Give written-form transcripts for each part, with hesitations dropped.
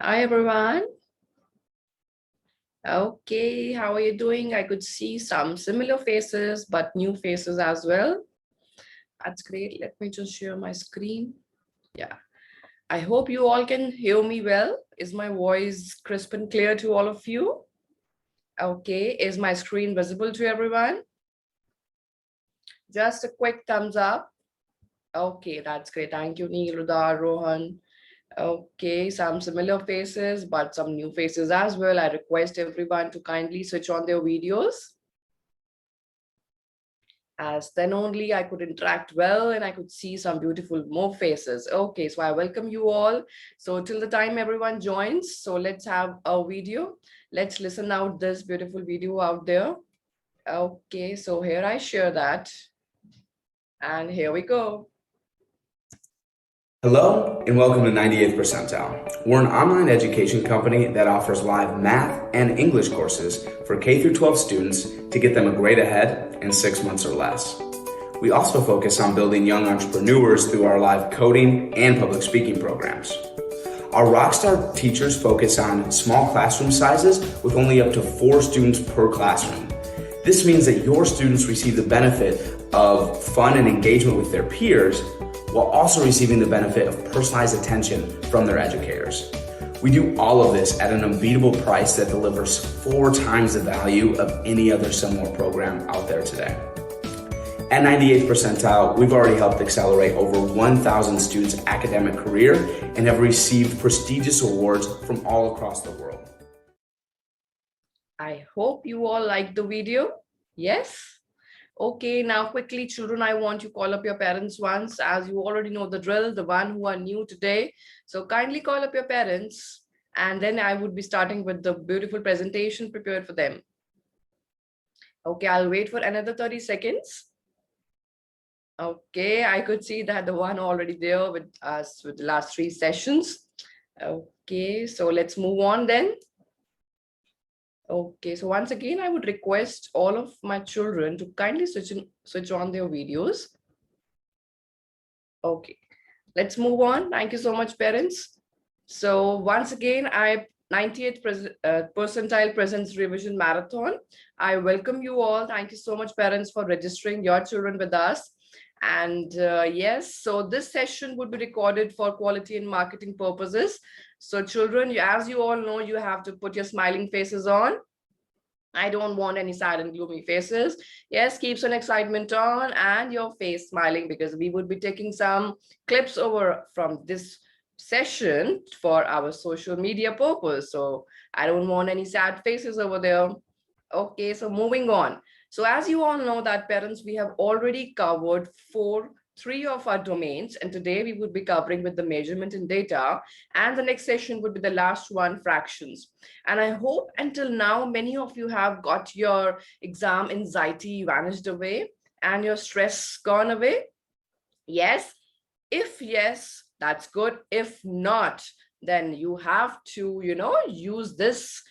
Hi, everyone. Okay, how are you doing? I could see some similar faces, but new faces as well. That's great. Let me just share my screen. Yeah, I hope you all can hear me well. Is my voice crisp and clear to all of you? Okay, is my screen visible to everyone? Just a quick thumbs up. Okay, that's great. Thank you, Neeluda, Rohan. Okay, some similar faces, but some new faces as well. I request everyone to kindly switch on their videos, as then only I could interact well and I could see some beautiful more faces. Okay, so I welcome you all. So till the time everyone joins, so let's have a video. Let's listen out this beautiful video out there. Okay, so here I share that. And here we go. Hello and welcome to 98th Percentile. We're an online education company that offers live math and English courses for K through 12 students to get them a grade ahead in 6 months or less. We also focus on building young entrepreneurs through our live coding and public speaking programs. Our Rockstar teachers focus on small classroom sizes with only up to 4 students per classroom. This means that your students receive the benefit of fun and engagement with their peers while also receiving the benefit of personalized attention from their educators. We do all of this at an unbeatable price that delivers 4 times the value of any other similar program out there today. At 98th Percentile, we've already helped accelerate over 1,000 students' academic career and have received prestigious awards from all across the world. I hope you all liked the video. Yes? Okay, now quickly, children, I want you to call up your parents once, as you already know the drill, the one who are new today. So kindly call up your parents, and then I would be starting with the beautiful presentation prepared for them. Okay, I'll wait for another 30 seconds. Okay, I could see that the one already there with us with the last 3 sessions. Okay, so let's move on then. Okay, so once again, I would request all of my children to kindly switch on their videos. Okay, let's move on. Thank you so much, parents. So once again, 98th Percentile Presents Revision Marathon. I welcome you all. Thank you so much, parents, for registering your children with us. And yes, so this session would be recorded for quality and marketing purposes. So children, as you all know, you have to put your smiling faces on. I don't want any sad and gloomy faces. Yes, keep some excitement on and your face smiling, because we would be taking some clips over from this session for our social media purpose. So I don't want any sad faces over there. Okay, so moving on. So as you all know that parents, we have already covered 3 of our domains, and today we would be covering with the measurement and data, and the next session would be the last one, fractions. And I hope until now many of you have got your exam anxiety vanished away and your stress gone away. Yes, if yes, that's good. If not, then you have to use this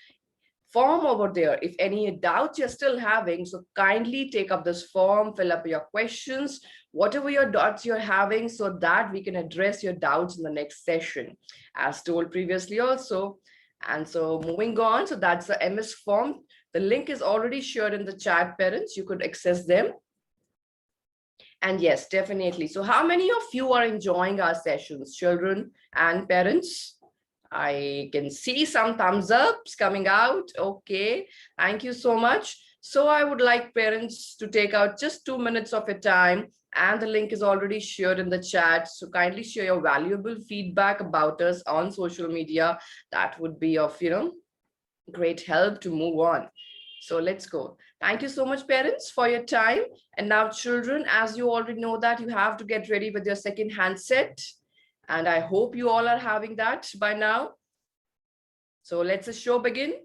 form over there. If any doubts you're still having, so kindly take up this form, fill up your questions, whatever your doubts you're having, so that we can address your doubts in the next session, as told previously also. And so moving on, so that's the MS form. The link is already shared in the chat, parents. You could access them. And yes, definitely. So how many of you are enjoying our sessions, children and parents? I can see some thumbs ups coming out. Okay, thank you so much. So I would like parents to take out just 2 minutes of your time, and the link is already shared in the chat. So kindly share your valuable feedback about us on social media. That would be of, great help to move on. So let's go. Thank you so much, parents, for your time. And now, children, as you already know that you have to get ready with your second handset. And I hope you all are having that by now. So let's the show begin.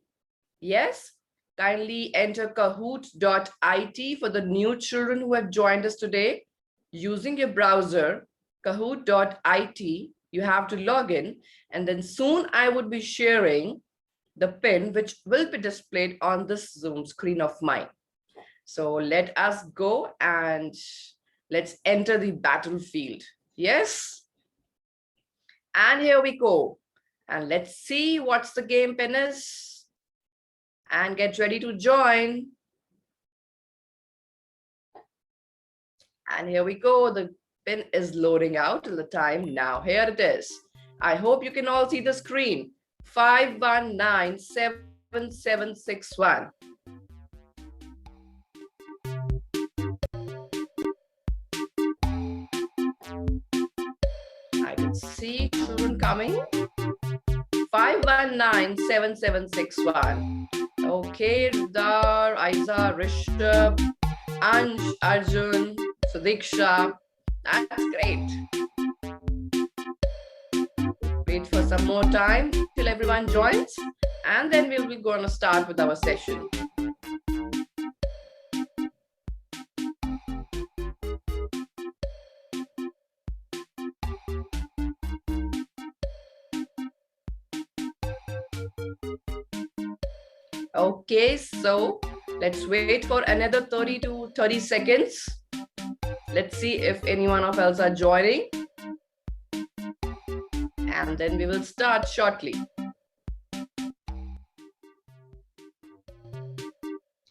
Yes, kindly enter kahoot.it for the new children who have joined us today. Using your browser, kahoot.it, you have to log in, and then soon I would be sharing the pin which will be displayed on this Zoom screen of mine. So let us go and let's enter the battlefield. Yes. And here we go. And let's see what's the game pen is. And get ready to join. And here we go. The pin is loading out till the time now. Here it is. I hope you can all see the screen. 5197761. I can see children coming. 5197761. Okay, Rudar, Aiza, Rishabh, Ansh, Arjun, Sudiksha. That's great. Wait for some more time till everyone joins, and then we'll be going to start with our session. Okay, so let's wait for another 30 to 30 seconds. Let's see if anyone of us are joining. And then we will start shortly.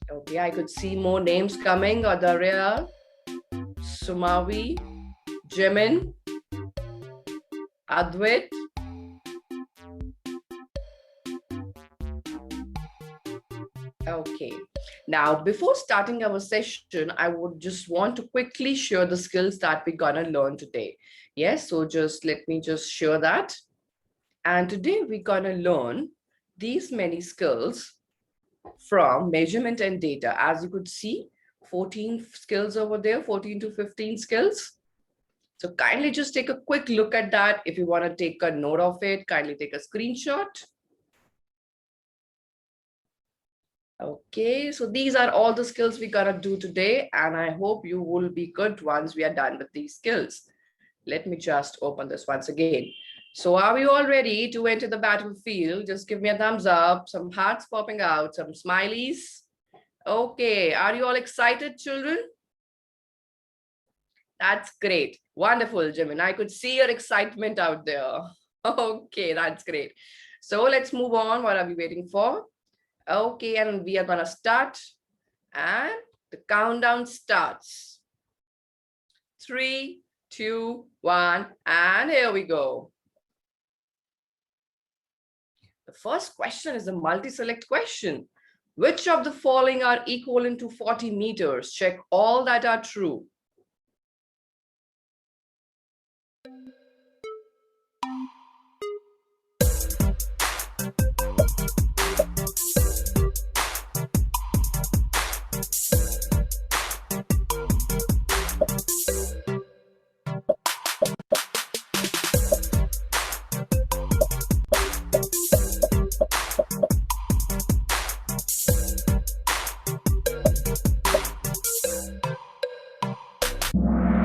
Okay, I could see more names coming. Adaria, Sumavi, Jimin, Advait. Okay, now before starting our session, I would just want to quickly share the skills that we're gonna learn today. Yes, so just let me just share that. And today we're gonna learn these many skills from measurement and data. As you could see, 14 skills over there, 14 to 15 skills. So kindly just take a quick look at that. If you want to take a note of it, kindly take a screenshot. Okay, so these are all the skills we gotta do today, and I hope you will be good once we are done with these skills. Let me just open this once again. So are we all ready to enter the battlefield? Just give me a thumbs up, some hearts popping out, some smileys. Okay, are you all excited, children? That's great. Wonderful, Jimin. I could see your excitement out there. Okay, that's great. So let's move on. What are we waiting for? Okay, and we are gonna start. And the countdown starts. 3, 2, 1, and here we go. The first question is a multi-select question. Which of the following are equivalent to 40 meters? Check all that are true.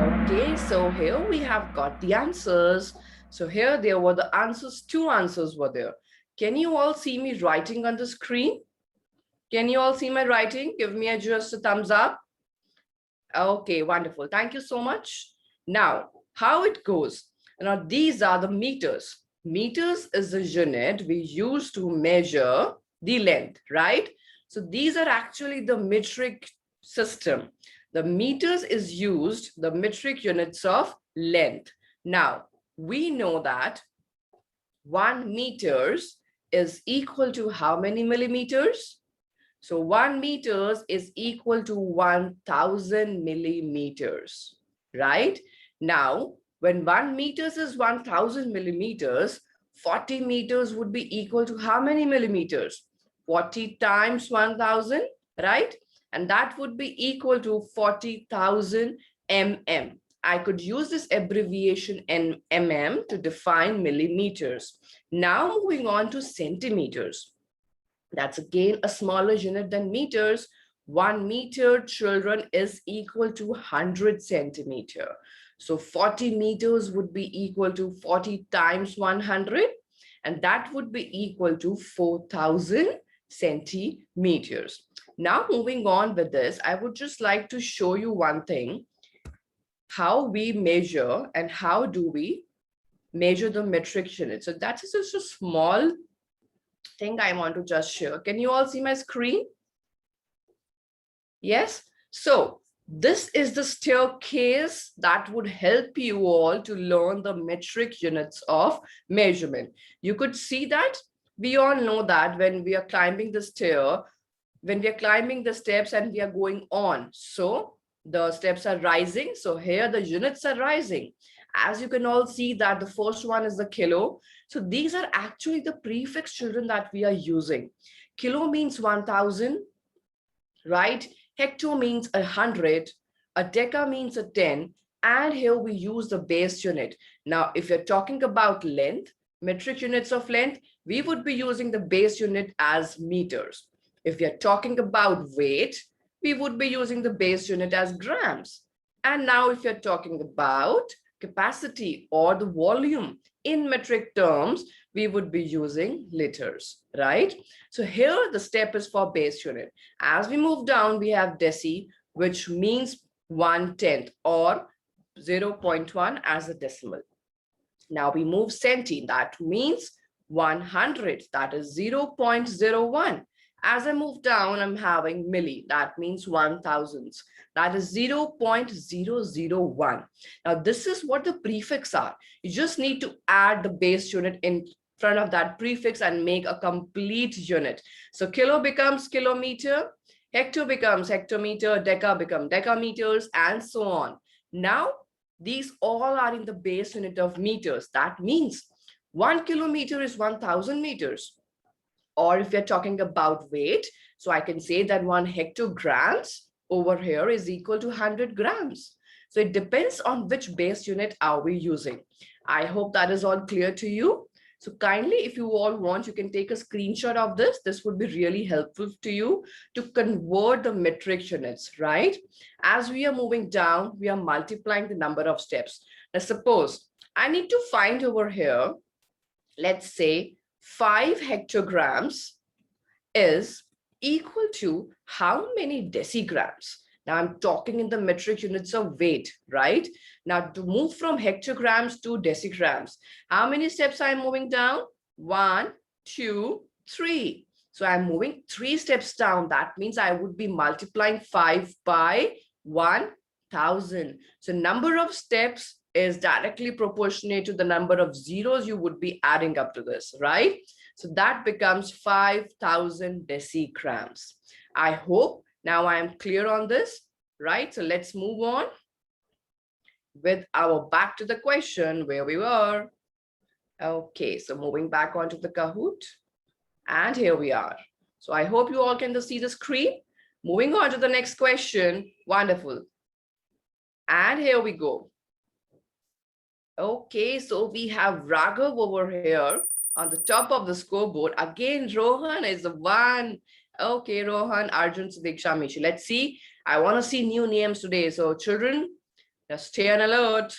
Okay, so here we have got the answers. So here there were the answers, 2 answers were there. Can you all see me writing on the screen? Can you all see my writing? Give me just a thumbs up. Okay, wonderful. Thank you so much. Now, how it goes. Now, these are the meters. Meters is the unit we use to measure the length, right? So these are actually the metric system. The meters is used, the metric units of length. Now, we know that 1 meters is equal to how many millimeters? So 1 meters is equal to 1000 millimeters, right? Now, when 1 meters is 1000 millimeters, 40 meters would be equal to how many millimeters? 40 times 1000, right? And that would be equal to 40,000 mm. I could use this abbreviation mm to define millimeters. Now moving on to centimeters. That's again a smaller unit than meters. 1 meter, children, is equal to 100 centimeter. So 40 meters would be equal to 40 times 100, and that would be equal to 4,000 centimeters. Now moving on with this, I would just like to show you one thing, how we measure and how do we measure the metric unit. So that is just a small thing I want to just share. Can you all see my screen? Yes. So this is the staircase that would help you all to learn the metric units of measurement. You could see that. We all know that when we are climbing the stair, when we are climbing the steps and we are going on, so the steps are rising. So here the units are rising. As you can all see that the first one is the kilo. So these are actually the prefix children that we are using. Kilo means 1000, right? Hecto means 100, a deca means a 10, and here we use the base unit. Now, if you're talking about length, metric units of length, we would be using the base unit as meters. If you're talking about weight, we would be using the base unit as grams. And now if you're talking about capacity or the volume in metric terms, we would be using liters, right? So here the step is for base unit. As we move down, we have deci, which means 1/10 or 0.1 as a decimal. Now we move centi, that means 100, that is 0.01. As I move down, I'm having milli, that means 1000s, that is 0.001. Now this is what the prefix are. You just need to add the base unit in front of that prefix and make a complete unit. So kilo becomes kilometer, hecto becomes hectometer, deca become decameters, and so on. Now, these all are in the base unit of meters. That means 1 kilometer is 1000 meters. Or if we're talking about weight, so I can say that 1 hectograms over here is equal to 100 grams. So it depends on which base unit are we using. I hope that is all clear to you. So kindly, if you all want, you can take a screenshot of this. This would be really helpful to you to convert the metric units, right? As we are moving down, we are multiplying the number of steps. Now, suppose I need to find over here, let's say 5 hectograms is equal to how many decigrams? Now I'm talking in the metric units of weight, right? Now to move from hectograms to decigrams, how many steps I'm moving down? 1, 2, 3. So I'm moving 3 steps down. That means I would be multiplying 5 by 1000. So number of steps is directly proportionate to the number of zeros you would be adding up to this, right? So that becomes 5000 decigrams. I hope now I am clear on this, right? So let's move on with our back to the question where we were. Okay, so moving back onto the Kahoot. And here we are. So I hope you all can see the screen. Moving on to the next question. Wonderful. And here we go. Okay, so we have Raghav over here on the top of the scoreboard. Again, Rohan is the one. Okay, Rohan, Arjun, Sudiksha, Mishi. Let's see. I want to see new names today. So children, just stay on alert.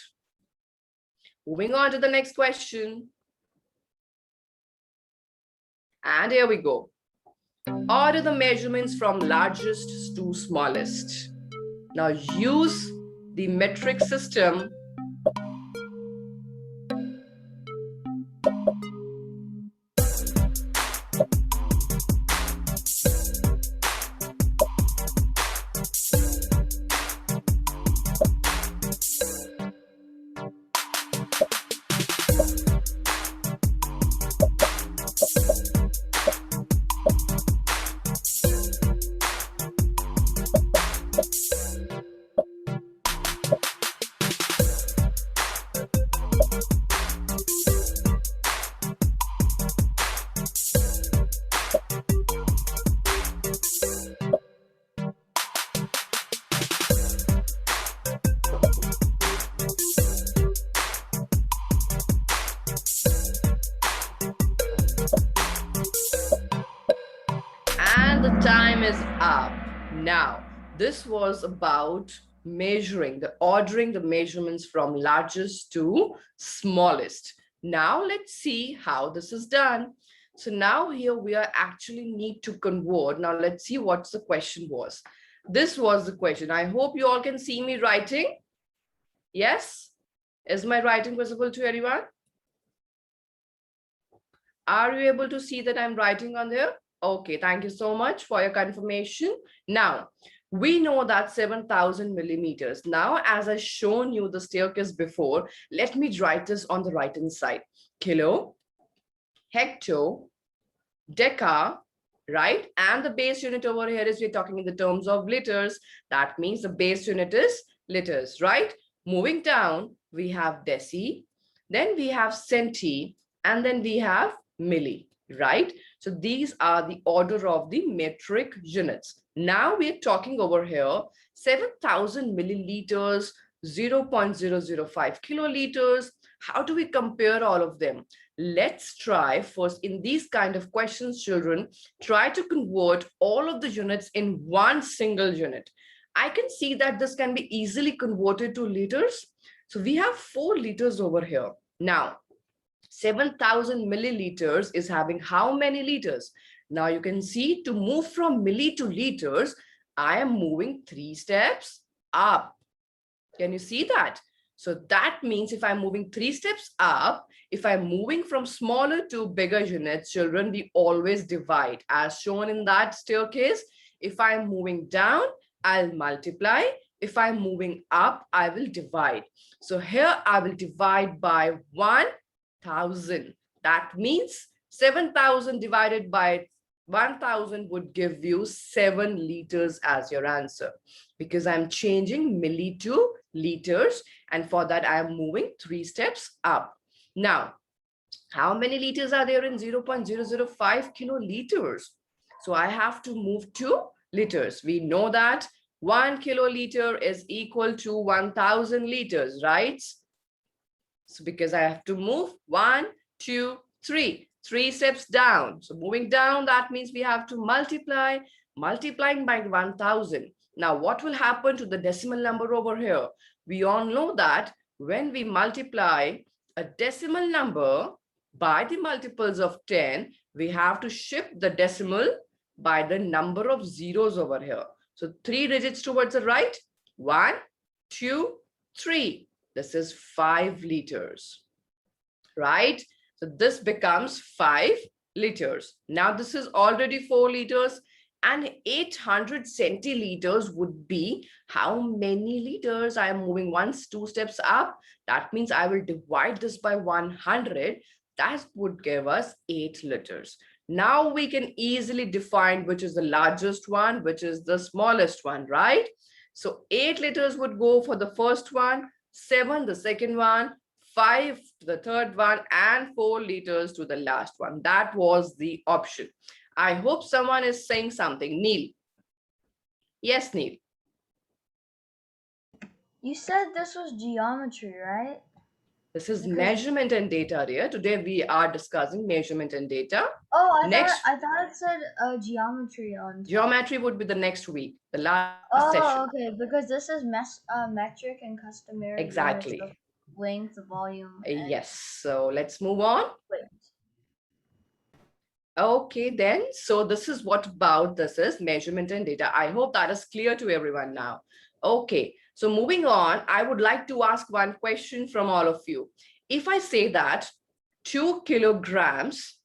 Moving on to the next question. And here we go. Order the measurements from largest to smallest. Now use the metric system . And the time is up. Now, this was about measuring, ordering the measurements from largest to smallest. Now let's see how this is done. So now here we are actually need to convert. Now let's see what the question was. This was the question. I hope you all can see me writing. Yes? Is my writing visible to anyone? Are you able to see that I'm writing on there? Okay, thank you so much for your confirmation. Now, we know that 7,000 millimeters. Now, as I shown you the staircase before, let me write this on the right hand side. Kilo, hecto, deca, right? And the base unit over here is we're talking in the terms of liters. That means the base unit is liters, right? Moving down, we have deci, then we have centi, and then we have milli, right? So these are the order of the metric units. Now we're talking over here, 7,000 milliliters, 0.005 kiloliters. How do we compare all of them? Let's try first in these kind of questions, children, try to convert all of the units in one single unit. I can see that this can be easily converted to liters. So we have 4 liters over here. Now, 7,000 milliliters is having how many liters? Now you can see to move from milli to liters, I am moving 3 steps up. Can you see that? So that means if I'm moving 3 steps up, if I'm moving from smaller to bigger units, children, we always divide. As shown in that staircase, if I'm moving down, I'll multiply. If I'm moving up, I will divide. So here I will divide by 1,000. That means 7,000 divided by 1,000 would give you 7 liters as your answer, because I'm changing milli to liters, and for that I am moving 3 steps up. Now, how many liters are there in 0.005 kiloliters? So I have to move to liters. We know that 1 kiloliter is equal to 1,000 liters, right? So because I have to move 1, 2, 3. 3 steps down. So moving down, that means we have to multiply, multiplying by 1,000. Now, what will happen to the decimal number over here? We all know that when we multiply a decimal number by the multiples of 10, we have to shift the decimal by the number of zeros over here. So 3 digits towards the right, 1, 2, 3. This is 5 liters, right? So this becomes 5 liters. Now this is already 4 liters, and 800 centiliters would be how many liters? I am moving 2 steps up. That means I will divide this by 100. That would give us 8 liters. Now we can easily define which is the largest one, which is the smallest one, right? So 8 liters would go for the first one, 7 the second one, 5 to the third one, and 4 liters to the last one. That was the option. I hope someone is saying something. Neil. Yes, Neil. You said this was geometry, right? This is measurement and data, dear. Today we are discussing measurement and data. Oh, I thought it said geometry on. Geometry would be the next week, the last session. Oh, okay, because this is metric and customary. Exactly. Length, volume. Yes. So let's move on. Wait. Okay, then. So this is what about this is measurement and data. I hope that is clear to everyone now. Okay. So moving on, I would like to ask one question from all of you. If I say that 2 kilograms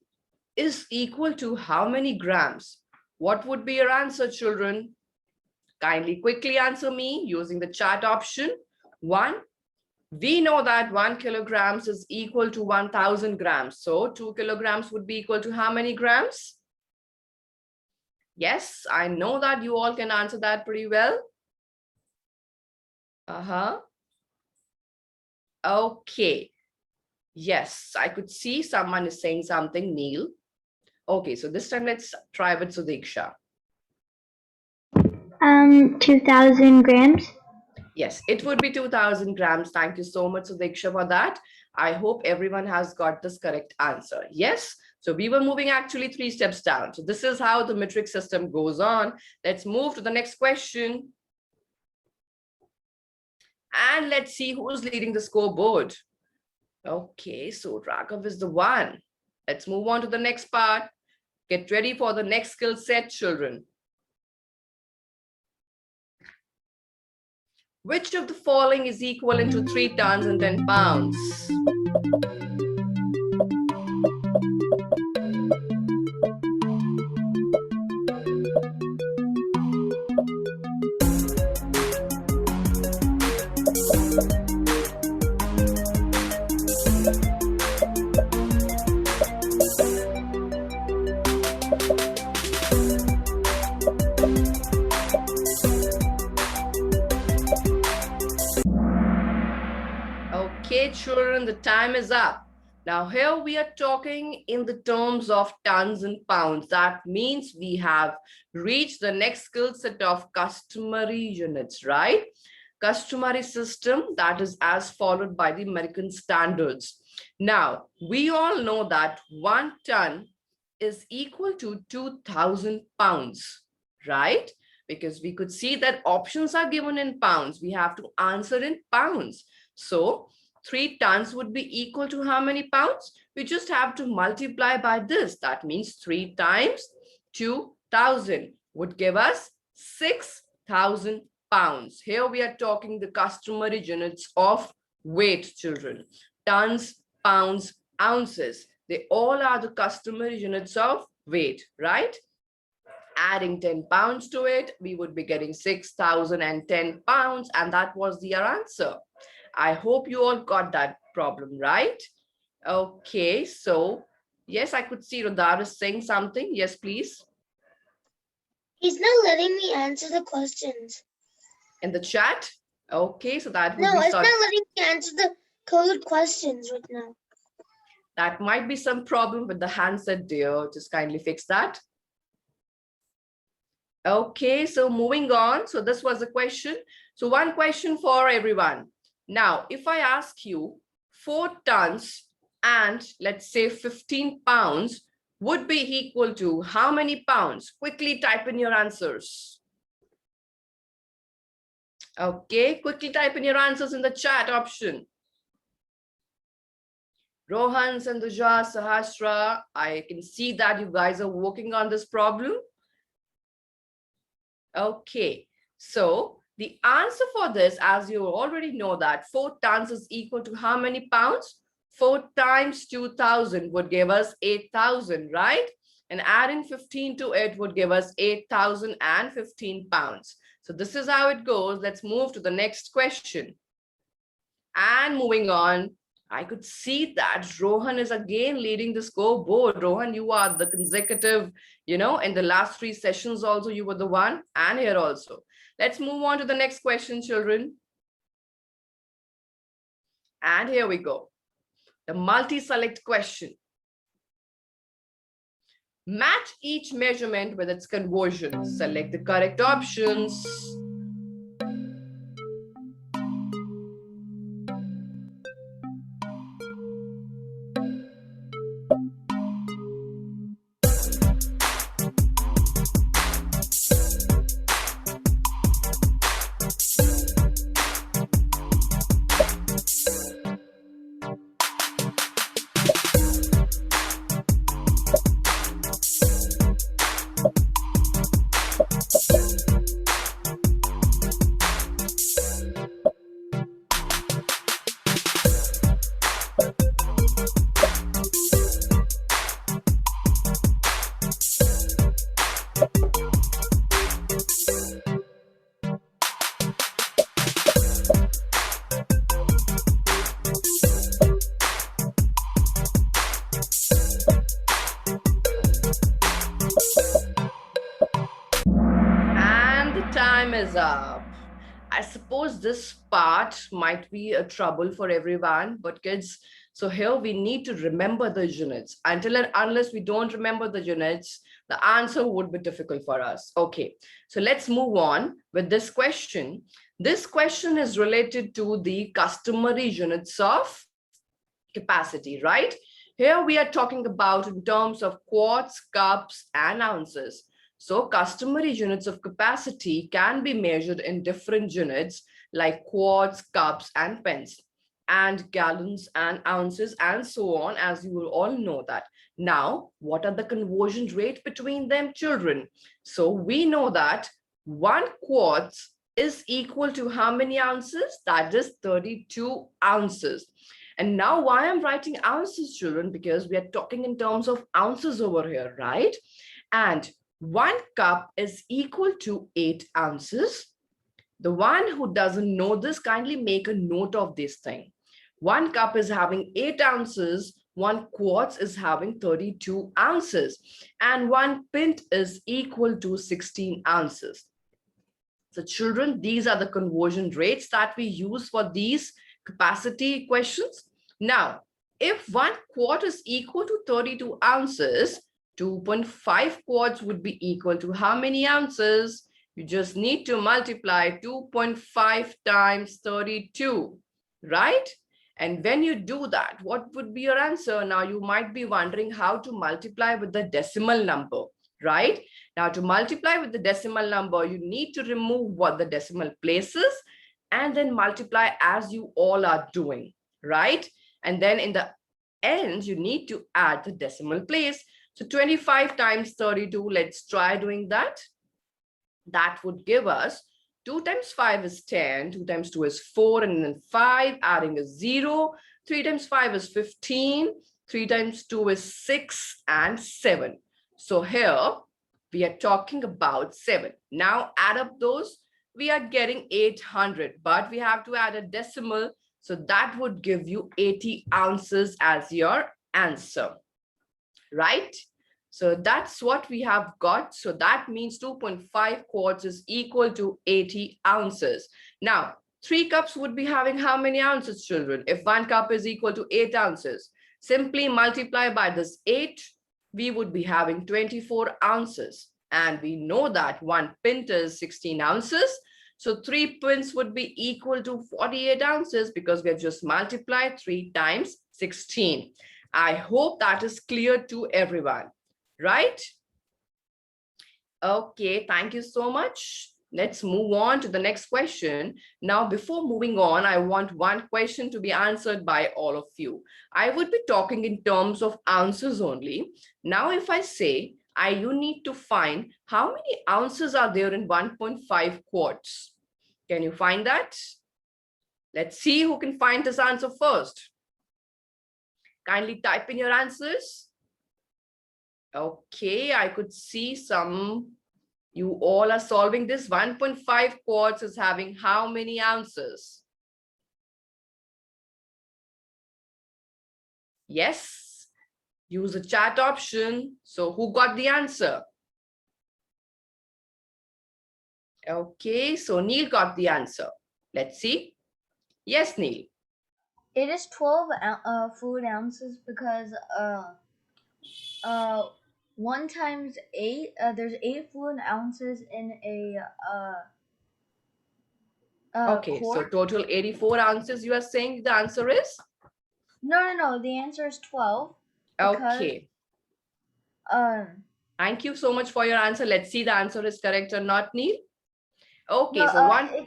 is equal to how many grams? What would be your answer, children? Kindly quickly answer me using the chat option. 1. We know that 1 kilograms is equal to 1,000 grams. So 2 kilograms would be equal to how many grams? Yes, I know that you all can answer that pretty well. Okay. Yes, I could see someone is saying something, Neil. Okay, so this time let's try with Sudiksha. 2,000 grams. Yes, it would be 2,000 grams. Thank you so much, Sudiksha, for that. I hope everyone has got this correct answer. Yes, so we were moving actually 3 steps down. So this is how the metric system goes on. Let's move to the next question. And let's see who's leading the scoreboard. Okay, so Raghav is the one. Let's move on to the next part. Get ready for the next skill set, children. Which of the following is equivalent to 3 tons and 10 pounds? children, the time is up. Now here we are talking in the terms of tons and pounds. That means we have reached the next skill set of customary units, right? Customary system that is as followed by the American standards. Now, we all know that 1 ton is equal to 2,000 pounds, right? Because we could see that options are given in pounds. We have to answer in pounds. So 3 tons would be equal to how many pounds? We just have to multiply by this. That means 3 times 2,000 would give us 6,000 pounds. Here we are talking the customary units of weight, children. Tons, pounds, ounces. They all are the customary units of weight, right? Adding 10 pounds to it, we would be getting 6,010 pounds, and that was the answer. I hope you all got that problem, right? Okay, so yes, I could see Rodar is saying something. Yes, please. He's not letting me answer the questions. In the chat? Okay, so that would No, be it's not letting me answer the coded questions right now. that might be some problem with the handset, dear. Just kindly fix that. Okay, so moving on. So this was a question. So one question for everyone. Now, if I ask you 4 tons and let's say 15 pounds would be equal to how many pounds? Quickly type in your answers. Okay, quickly type in your answers in the chat option. Rohan, Sanduja, Sahasra, I can see that you guys are working on this problem. Okay, so the answer for this, as you already know that 4 tons is equal to how many pounds? 4 times 2,000 would give us 8,000, right? And adding 15 to it would give us 8,015 pounds. So this is how it goes. Let's move to the next question. And moving on, I could see that Rohan is again leading the scoreboard. Rohan, you are the consecutive, in the last 3 sessions also, you were the one, and here also. Let's move on to the next question, children. And here we go. The multi-select question. Match each measurement with its conversion. Select the correct options. Time is up. I suppose this part might be a trouble for everyone, but kids, so here we need to remember the units. Until and unless we don't remember the units, the answer would be difficult for us. Okay, so let's move on with this question. This question is related to the customary units of capacity, right? Here we are talking about in terms of quarts, cups, and ounces. So customary units of capacity can be measured in different units like quarts, cups, and pence, and gallons and ounces, and so on, as you will all know that. Now, what are the conversion rate between them, children? So we know that 1 quarts is equal to how many ounces? That is 32 ounces. And now why I'm writing ounces, children? Because we are talking in terms of ounces over here, right? And 1 cup is equal to 8 ounces. The one who doesn't know this, kindly make a note of this thing. 1 cup is having 8 ounces, 1 quarts is having 32 ounces, and 1 pint is equal to 16 ounces. So children, these are the conversion rates that we use for these capacity questions. Now, if 1 quart is equal to 32 ounces, 2.5 quarts would be equal to how many ounces? You just need to multiply 2.5 times 32, right? And when you do that, what would be your answer? Now, you might be wondering how to multiply with the decimal number, right? Now, to multiply with the decimal number, you need to remove what the decimal places and then multiply as you all are doing, right? And then in the end, you need to add the decimal place. So 25 times 32, let's try doing that. That would give us 2 times 5 is 10, 2 times 2 is 4, and then 5, adding a 0. 3 times 5 is 15, 3 times 2 is 6, and 7. So here, we are talking about 7. Now add up those, we are getting 800, but we have to add a decimal. So that would give you 80 ounces as your answer, right? So that's what we have got. So that means 2.5 quarts is equal to 80 ounces. Now, 3 cups would be having how many ounces, children? If 1 cup is equal to 8 ounces, simply multiply by this 8, we would be having 24 ounces. And we know that 1 pint is 16 ounces. So 3 pints would be equal to 48 ounces because we have just multiplied 3 times 16. I hope that is clear to everyone, right? Okay, thank you so much. Let's move on to the next question. Now, before moving on, I want one question to be answered by all of you. I would be talking in terms of ounces only. Now, if I say, you need to find how many ounces are there in 1.5 quarts. Can you find that? Let's see who can find this answer first. Kindly type in your answers. Okay, I could see some. You all are solving this. 1.5 quarts is having how many ounces? Yes, use the chat option. So who got the answer? Okay, so Neil got the answer. Let's see. Yes, Neil. It is 12 food ounces because 1 times 8, there's 8 fluid ounces in a Okay, so quart. total 84 ounces you are saying the answer is? No, the answer is 12 because Okay. Thank you so much for your answer. Let's see the answer is correct or not, Neil. Okay, no, so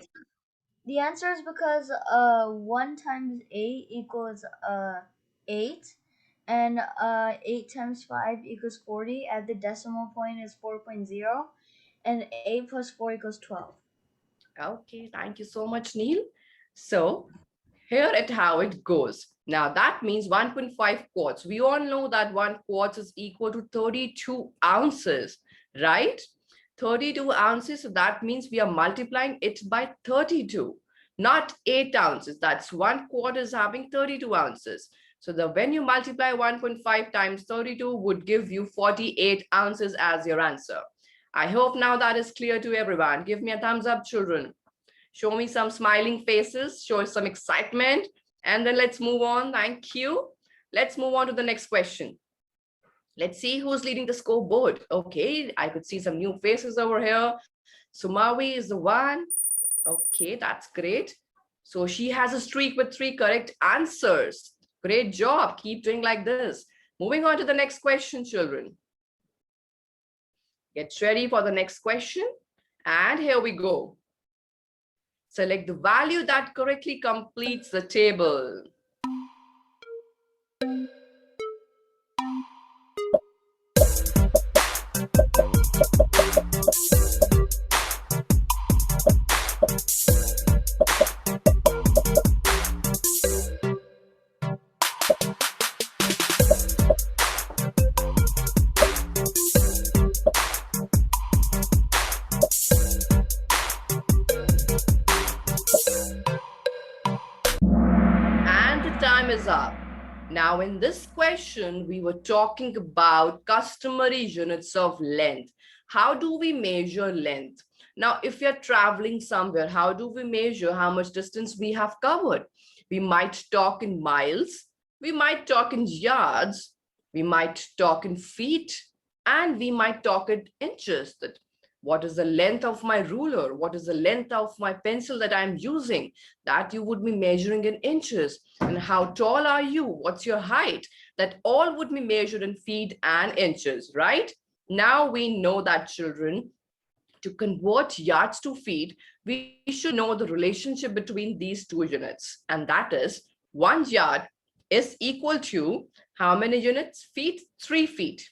the answer is because 1 times 8 equals 8, and 8 times 5 equals 40. At the decimal point is 4.0, and 8 plus 4 equals 12. Okay, thank you so much, Neil. So here at how it goes. Now that means 1.5 quarts. We all know that 1 quart is equal to 32 ounces, right? 32 ounces, so that means we are multiplying it by 32, not 8 ounces. That's 1 quart is having 32 ounces. So when you multiply 1.5 times 32 would give you 48 ounces as your answer. I hope now that is clear to everyone. Give me a thumbs up, children. Show me some smiling faces, show some excitement, and then let's move on. Thank you. Let's move on to the next question. Let's see who's leading the scoreboard. Okay, I could see some new faces over here. Sumawi is the one. Okay, that's great. So she has a streak with 3 correct answers. Great job. Keep doing like this. Moving on to the next question, children. Get ready for the next question. And here we go. Select the value that correctly completes the table. Time is up. Now in this question, we were talking about customary units of length. How do we measure length? Now, if you're traveling somewhere, how do we measure how much distance we have covered? We might talk in miles, We might talk in yards, we might talk in feet, and we might talk in inches. That what is the length of my ruler? What is the length of my pencil that I'm using? That you would be measuring in inches. And how tall are you? What's your height? That all would be measured in feet and inches, right? Now we know that, children, to convert yards to feet, we should know the relationship between these two units. And that is 1 yard is equal to how many units? Feet? 3 feet,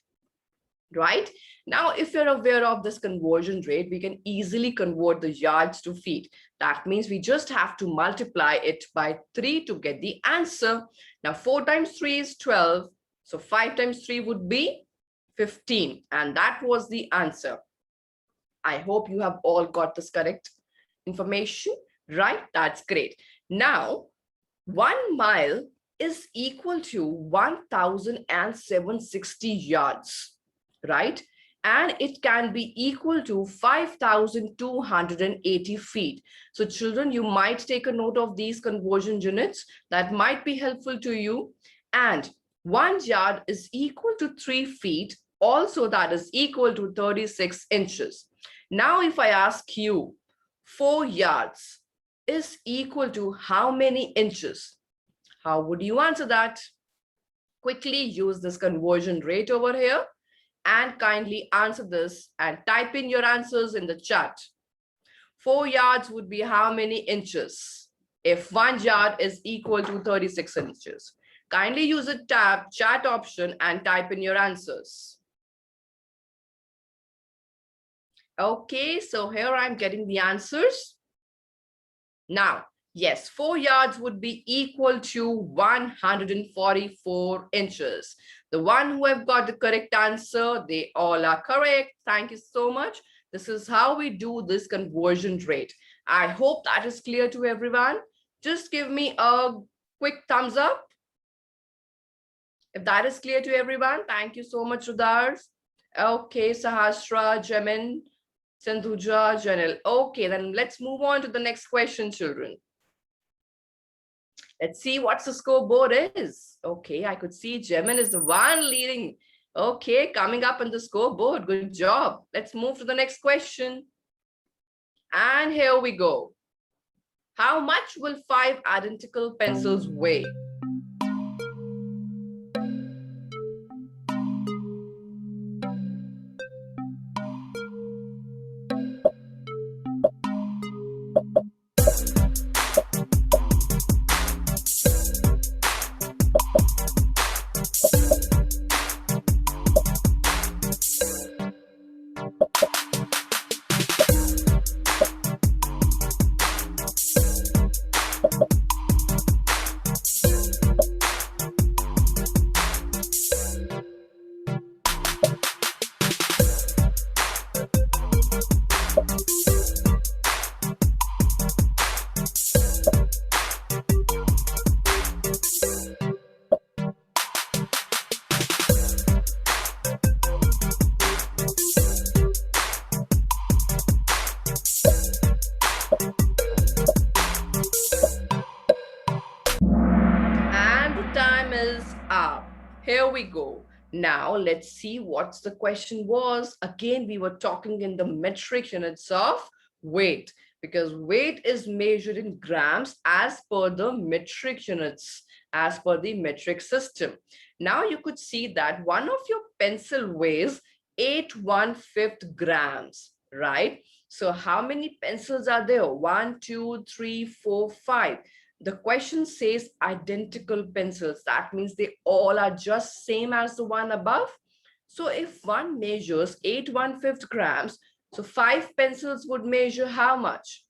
right? Now, if you're aware of this conversion rate, we can easily convert the yards to feet. That means we just have to multiply it by 3 to get the answer. Now, 4 times 3 is 12. So 5 times 3 would be 15. And that was the answer. I hope you have all got this correct information, right? That's great. Now, 1 mile is equal to 1,760 yards, right? And it can be equal to 5,280 feet. So children, you might take a note of these conversion units that might be helpful to you. And 1 yard is equal to 3 feet. Also, that is equal to 36 inches. Now, if I ask you, 4 yards is equal to how many inches? How would you answer that? Quickly use this conversion rate over here and kindly answer this and type in your answers in the chat. 4 yards would be how many inches if 1 yard is equal to 36 inches? Kindly use the tab chat option and type in your answers. Okay, so here I'm getting the answers. Now, yes, 4 yards would be equal to 144 inches. The one who have got the correct answer, they all are correct. Thank you so much. This is how we do this conversion rate. I hope that is clear to everyone. Just give me a quick thumbs up if that is clear to everyone. Thank you so much, Rudars. Okay, Sahasra, Jamin, Sandhuja, Janil. Okay, then let's move on to the next question, children. Let's see what the scoreboard is. Okay, I could see Jemin is the one leading. Okay, coming up on the scoreboard. Good job. Let's move to the next question. And here we go. How much will 5 identical pencils weigh? Here we go. Now let's see what the question was. Again, we were talking in the metric units of weight, because weight is measured in grams as per the metric units, as per the metric system. Now you could see that one of your pencil weighs 8/1/5 grams, right? So how many pencils are there? 1, 2, 3, 4, 5. The question says identical pencils. That means they all are just same as the one above. So if one measures 8/1/5 grams, so 5 pencils would measure how much?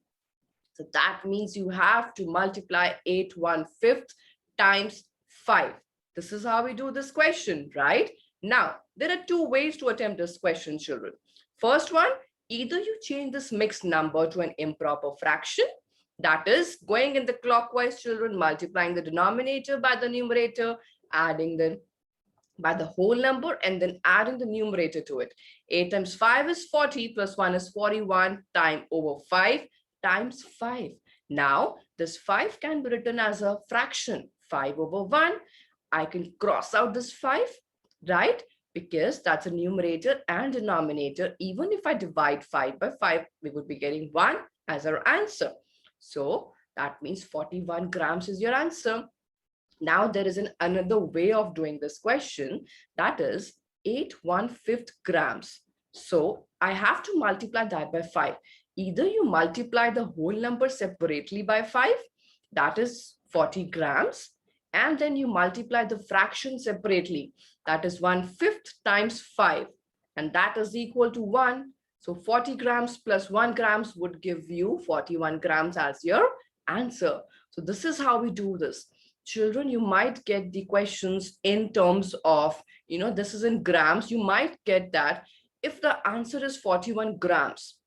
So that means you have to multiply 8/1/5 times 5. This is how we do this question, right? Now, there are 2 ways to attempt this question, children. First one, either you change this mixed number to an improper fraction, that is going in the clockwise, children, multiplying the denominator by the numerator, adding the by the whole number, and then adding the numerator to it. 8 times 5 is 40, plus 1 is 41, time over 5 times 5. Now, this 5 can be written as a fraction, 5/1, I can cross out this 5, right? Because that's a numerator and denominator. Even if I divide 5 by 5, we would be getting 1 as our answer. So that means 41 grams is your answer. Now there is another way of doing this question, that is 8/1/5 grams. So I have to multiply that by 5. Either you multiply the whole number separately by 5, that is 40 grams, and then you multiply the fraction separately, that is 1/5 times 5, and that is equal to 1. So 40 grams plus 1 grams would give you 41 grams as your answer. So this is how we do this. Children, you might get the questions in terms of, this is in grams. You might get that if the answer is 41 grams,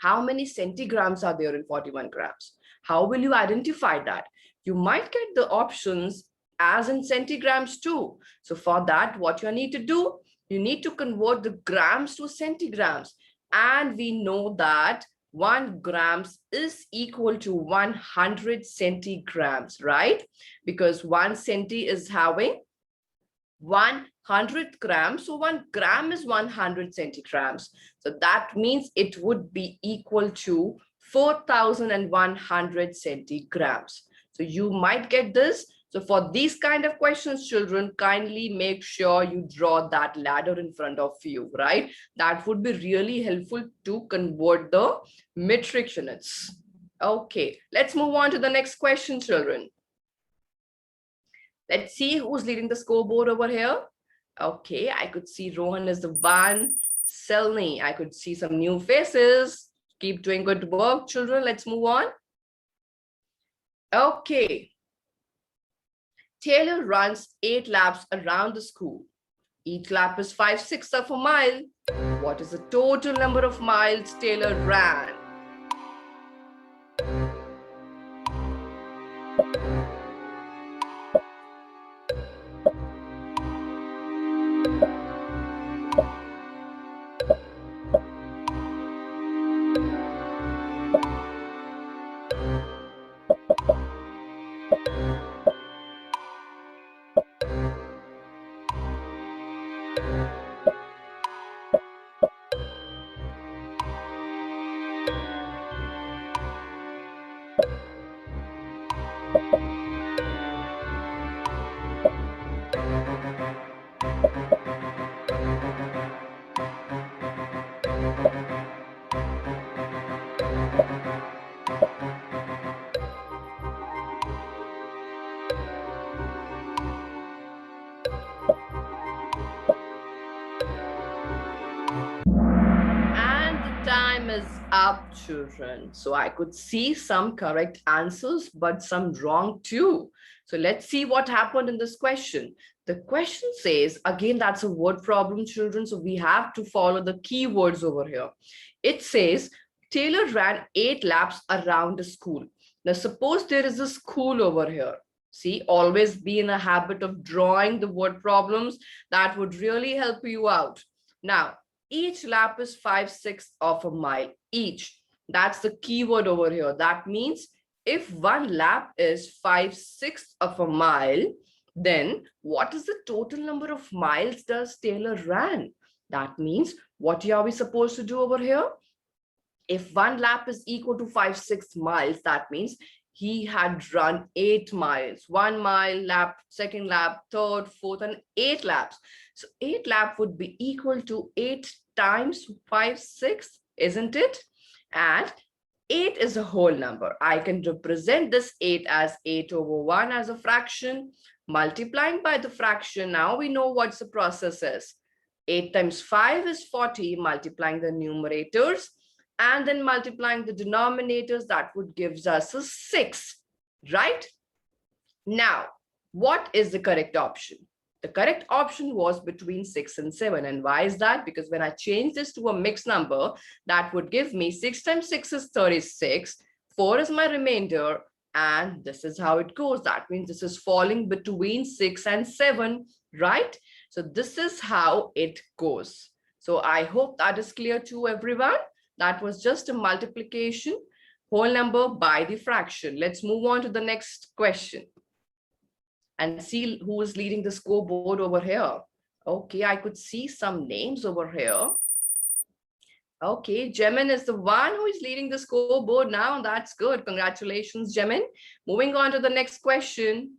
how many centigrams are there in 41 grams? How will you identify that? You might get the options as in centigrams too. So for that, what you need to do, you need to convert the grams to centigrams. And we know that 1 grams is equal to 100 centigrams, right? Because 1 centi is having 100 grams. So 1 gram is 100 centigrams. So that means it would be equal to 4,100 centigrams. So you might get this. So for these kind of questions, children, kindly make sure you draw that ladder in front of you, right? That would be really helpful to convert the metric units. Okay, let's move on to the next question, children. Let's see who's leading the scoreboard over here. Okay, I could see Rohan is the one. Selni, I could see some new faces. Keep doing good work, children. Let's move on. Okay. Taylor runs 8 laps around the school. Each lap is 5/6 of a mile. What is the total number of miles Taylor ran? Time is up, children. So I could see some correct answers, but some wrong too. So let's see what happened in this question. The question says, again, that's a word problem, children. So we have to follow the keywords over here. It says, Taylor ran 8 laps around the school. Now, suppose there is a school over here. See, always be in a habit of drawing the word problems. That would really help you out. Now, each lap is 5/6 of a mile. Each. That's the keyword over here. That means if one lap is 5/6 of a mile, then what is the total number of miles does Taylor ran? That means what are we supposed to do over here? If one lap is equal to 5/6 miles, that means he had run 8 miles, 1 mile lap, second lap, third, fourth, and 8 laps. So 8 lap would be equal to 8 times 5/6, isn't it? And 8 is a whole number. I can represent this 8 as 8/1 as a fraction. Multiplying by the fraction, now we know what the process is. 8 times 5 is 40, multiplying the numerators. And then multiplying the denominators, that would give us a 6, right? Now, what is the correct option? The correct option was between 6 and 7. And why is that? Because when I change this to a mixed number, that would give me 6 times 6 is 36, 4 is my remainder, and this is how it goes. That means this is falling between 6 and 7, right? So this is how it goes. So I hope that is clear to everyone. That was just a multiplication, whole number by the fraction. Let's move on to the next question. and see who is leading the scoreboard over here. Okay, I could see some names over here. Okay, Jemin is the one who is leading the scoreboard now. That's good. Congratulations, Jemin. Moving on to the next question.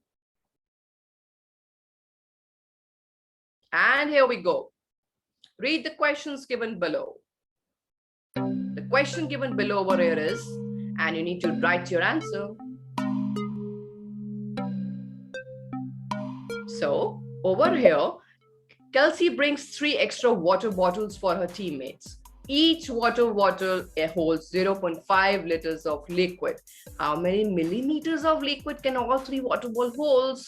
And here we go. Read the questions given below. The question given below over here is, and you need to write your answer. So over here, Kelsey brings 3 extra water bottles for her teammates. Each water bottle holds 0.5 liters of liquid. How many millimeters of liquid can all 3 water bottles hold?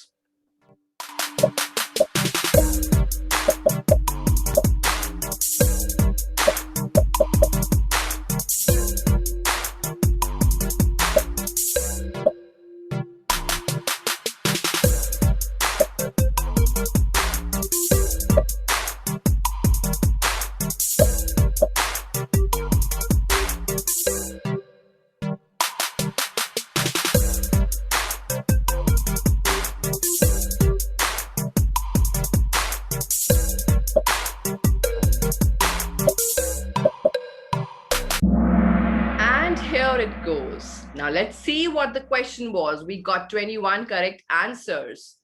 Here it goes. Now let's see what the question was. We got 21 correct answers.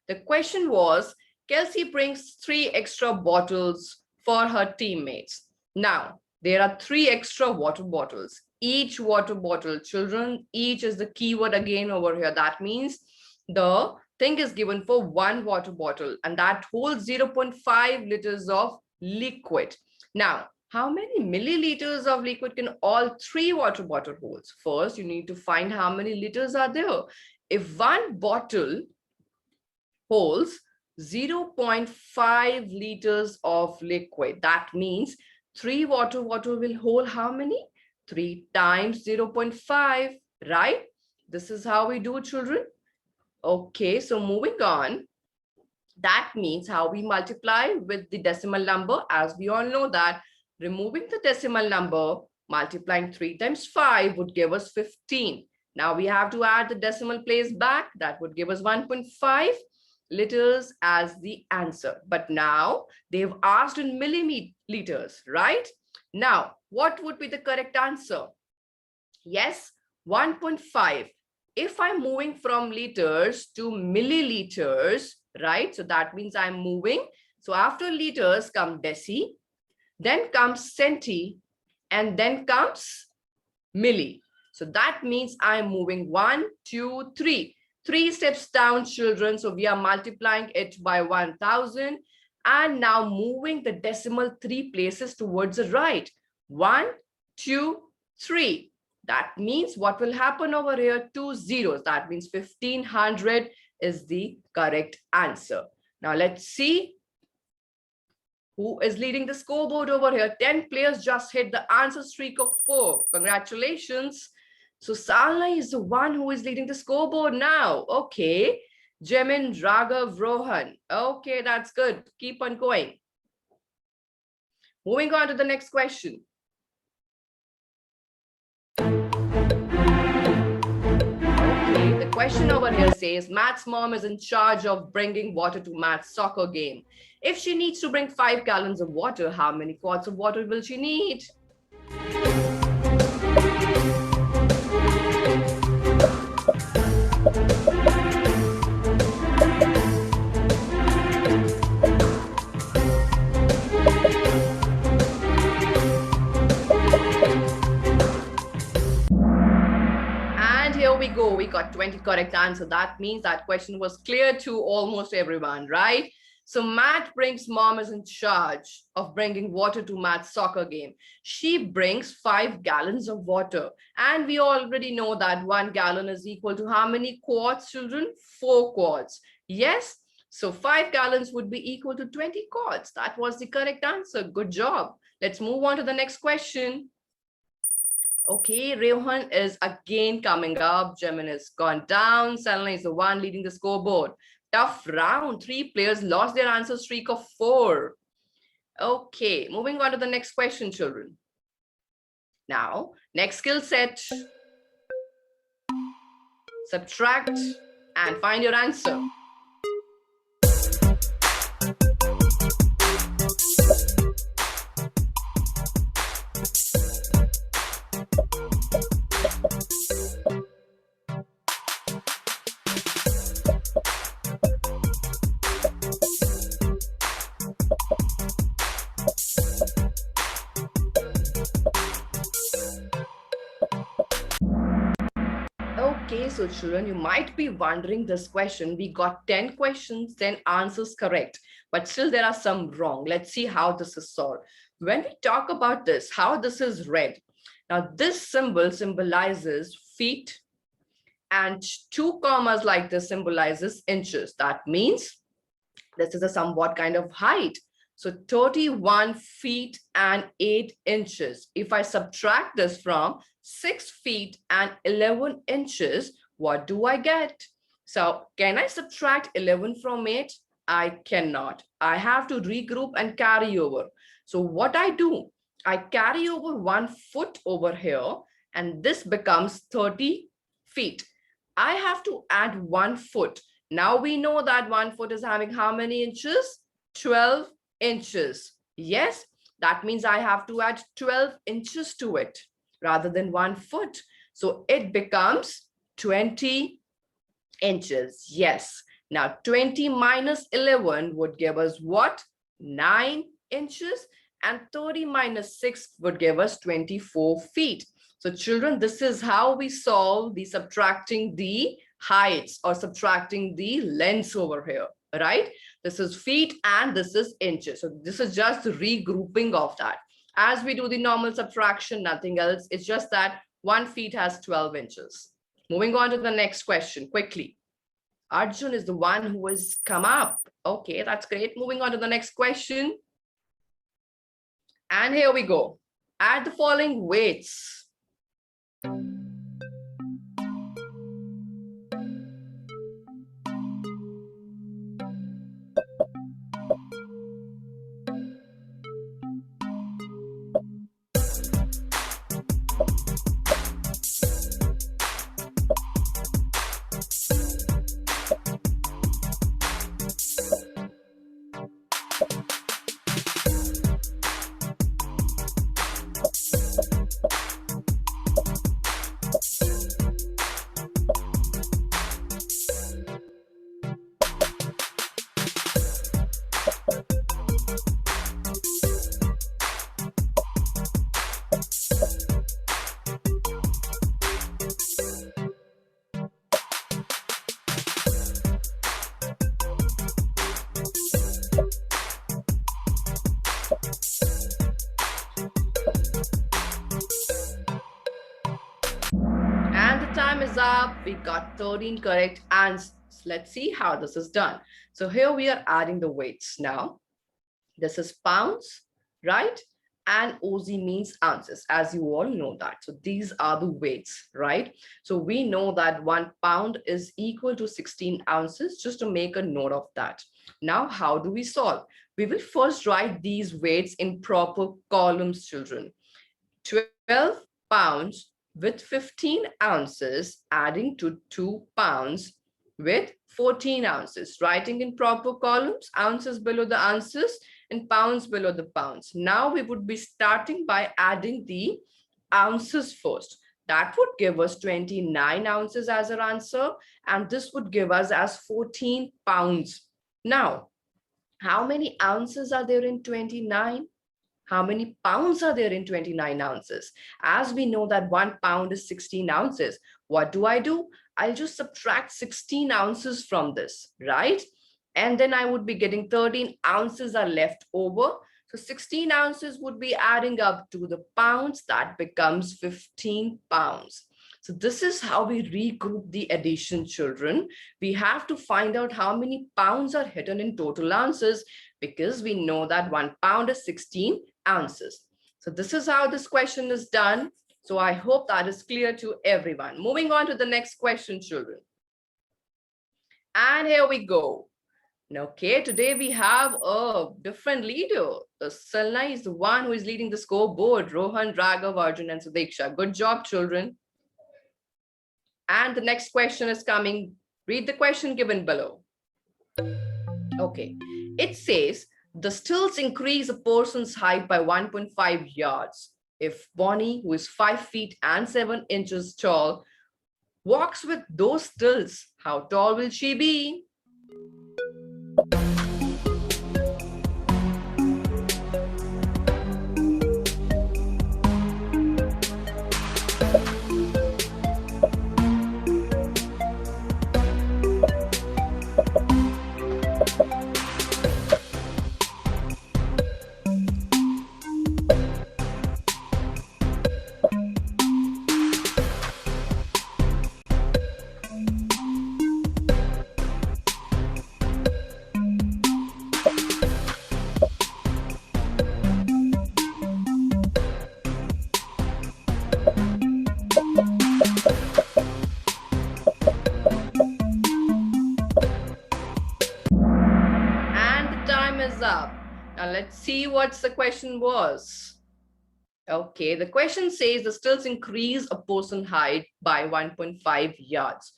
The question was, Kelsey brings 3 extra bottles for her teammates. Now, there are 3 extra water bottles. Each water bottle, children, each is the keyword again over here. That means the thing is given for 1 water bottle and that holds 0.5 liters of liquid. Now, how many milliliters of liquid can all 3 water bottle holds? First, you need to find how many liters are there. If 1 bottle holds 0.5 liters of liquid, that means 3 water bottle will hold how many? 3 times 0.5, right? This is how we do, children. Okay, so moving on. That means how we multiply with the decimal number. As we all know that removing the decimal number, multiplying 3 times 5 would give us 15. Now we have to add the decimal place back. That would give us 1.5 liters as the answer. But now they've asked in milliliters, right? Now, what would be the correct answer? Yes, 1.5. If I'm moving from liters to milliliters, right? So that means I'm moving. So after liters come deci, then comes centi, and then comes milli. So that means I'm moving 1, 2, 3. 3 steps down, children. So we are multiplying it by 1000 and now moving the decimal 3 places towards the right. 1, 2, 3. That means what will happen over here? 2 zeros. That means 1500 is the correct answer. Now let's see who is leading the scoreboard over here. 10 players just hit the answer streak of 4. Congratulations. So Salna is the one who is leading the scoreboard now. Okay. Jemin, Raghav, Rohan. Okay, that's good. Keep on going. Moving on to the next question. Okay, the question over here says, Matt's mom is in charge of bringing water to Matt's soccer game. If she needs to bring 5 gallons of water, how many quarts of water will she need? And here we go. We got 20 correct answers. That means that question was clear to almost everyone, right? So Matt brings mom is in charge of bringing water to Matt's soccer game. She brings 5 gallons of water. And we already know that 1 gallon is equal to how many quarts, children? 4 quarts. Yes. So 5 gallons would be equal to 20 quarts. That was the correct answer. Good job. Let's move on to the next question. Okay, Rohan is again coming up. Jemin has gone down. Salna is the one leading the scoreboard. Tough round. 3 players lost their answer streak of 4. Okay, moving on to the next question, children. Now, next skill set. Subtract and find your answer. Okay, so children, you might be wondering this question. We got 10 questions, 10 answers correct, but still there are some wrong. Let's see how this is solved. When we talk about this, how this is read. Now, this symbol symbolizes feet, and 2 commas like this symbolizes inches. That means this is a somewhat kind of height. So 31 feet and 8 inches. If I subtract this from 6 feet and 11 inches, what do I get? So can I subtract 11 from 8? I cannot. I have to regroup and carry over. So what I do, I carry over 1 foot over here, and this becomes 30 feet. I have to add 1 foot. Now we know that 1 foot is having how many inches? 12 inches. Yes, that means I have to add 12 inches to it rather than 1 foot. So it becomes 20 inches. Yes. Now 20 minus 11 would give us what? 9 inches. And 30 minus 6 would give us 24 feet. So children, this is how we solve the subtracting the heights or subtracting the lengths over here, right? This is feet and this is inches. So this is just the regrouping of that. As we do the normal subtraction, nothing else. It's just that 1 feet has 12 inches. Moving on to the next question quickly. Arjun is the one who has come up. Okay, that's great. Moving on to the next question. And here we go. Add the following weights. Time is up. We got 13 correct answers. Let's see how this is done. So here we are adding the weights now. This is pounds, right? And OZ means ounces, as you all know that. So these are the weights, right? So we know that 1 pound is equal to 16 ounces, just to make a note of that. Now, how do we solve? We will first write these weights in proper columns, children. 12 pounds with 15 ounces adding to 2 pounds with 14 ounces, writing in proper columns, ounces below the ounces and pounds below the pounds. Now we would be starting by adding the ounces first. That would give us 29 ounces as our answer, and this would give us as 14 pounds. Now, how many ounces are there in 29? How many pounds are there in 29 ounces? As we know that 1 pound is 16 ounces. What do? I'll just subtract 16 ounces from this, right? And then I would be getting 13 ounces are left over. So 16 ounces would be adding up to the pounds. That becomes 15 pounds. So this is how we regroup the addition, children. We have to find out how many pounds are hidden in total ounces, because we know that 1 pound is 16 ounces. So this is how this question is done. So I hope that is clear to everyone. Moving on to the next question, children. And here we go. Okay, today we have a different leader. Salna is the one who is leading the scoreboard. Rohan, Raghav, Arjun, and Sudeksha. Good job, children. And the next question is coming. Read the question given below. Okay, it says, the stilts increase a person's height by 1.5 yards. If Bonnie, who is 5 feet and 7 inches tall, walks with those stilts, how tall will she be? Now let's see what the question was. Okay, the question says the stilts increase a person's height by 1.5 yards.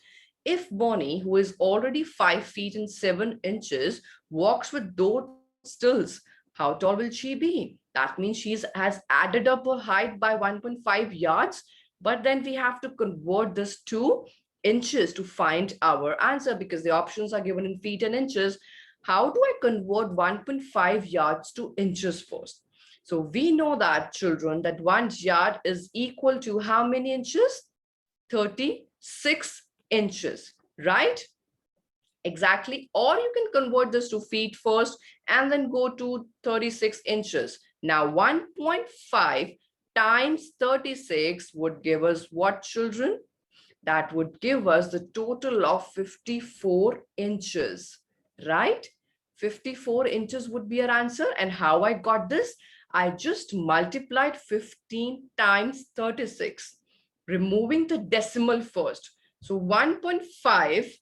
If Bonnie, who is already 5 feet and 7 inches, walks with those stilts, how tall will she be? That means she has added up her height by 1.5 yards, but then we have to convert this to inches to find our answer because the options are given in feet and inches. How do I convert 1.5 yards to inches first? So we know that, children, that 1 yard is equal to how many inches? 36 inches, right? Exactly. Or you can convert this to feet first and then go to 36 inches. Now 1.5 times 36 would give us what, children? That would give us the total of 54 inches, right? 54 inches would be our answer. And how I got this? I just multiplied 15 times 36, removing the decimal first. So 1.5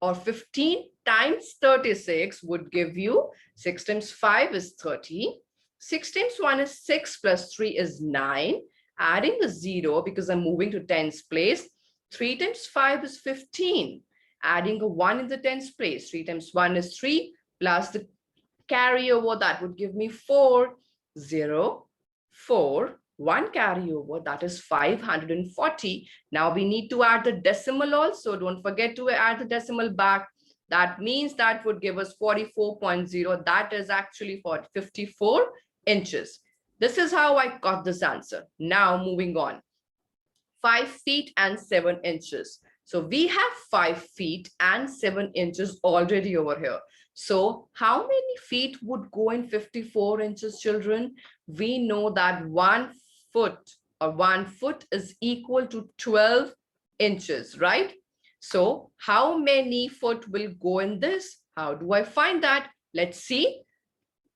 or 15 times 36 would give you 6 times 5 is 30. 6 times 1 is 6 plus 3 is 9. Adding the 0 because I'm moving to tens place. 3 times 5 is 15. Adding a 1 in the tens place. 3 times 1 is 3 plus the carryover, that would give me 4. 0, 4, 1 carryover, that is 540. Now we need to add the decimal also. Don't forget to add the decimal back. That means that would give us 44.0. That is actually for 54 inches. This is how I got this answer. Now moving on. 5 feet and 7 inches. So we have 5 feet and 7 inches already over here. So how many feet would go in 54 inches, children? We know that 1 foot or 1 foot is equal to 12 inches, right? So how many foot will go in this? How do I find that? Let's see.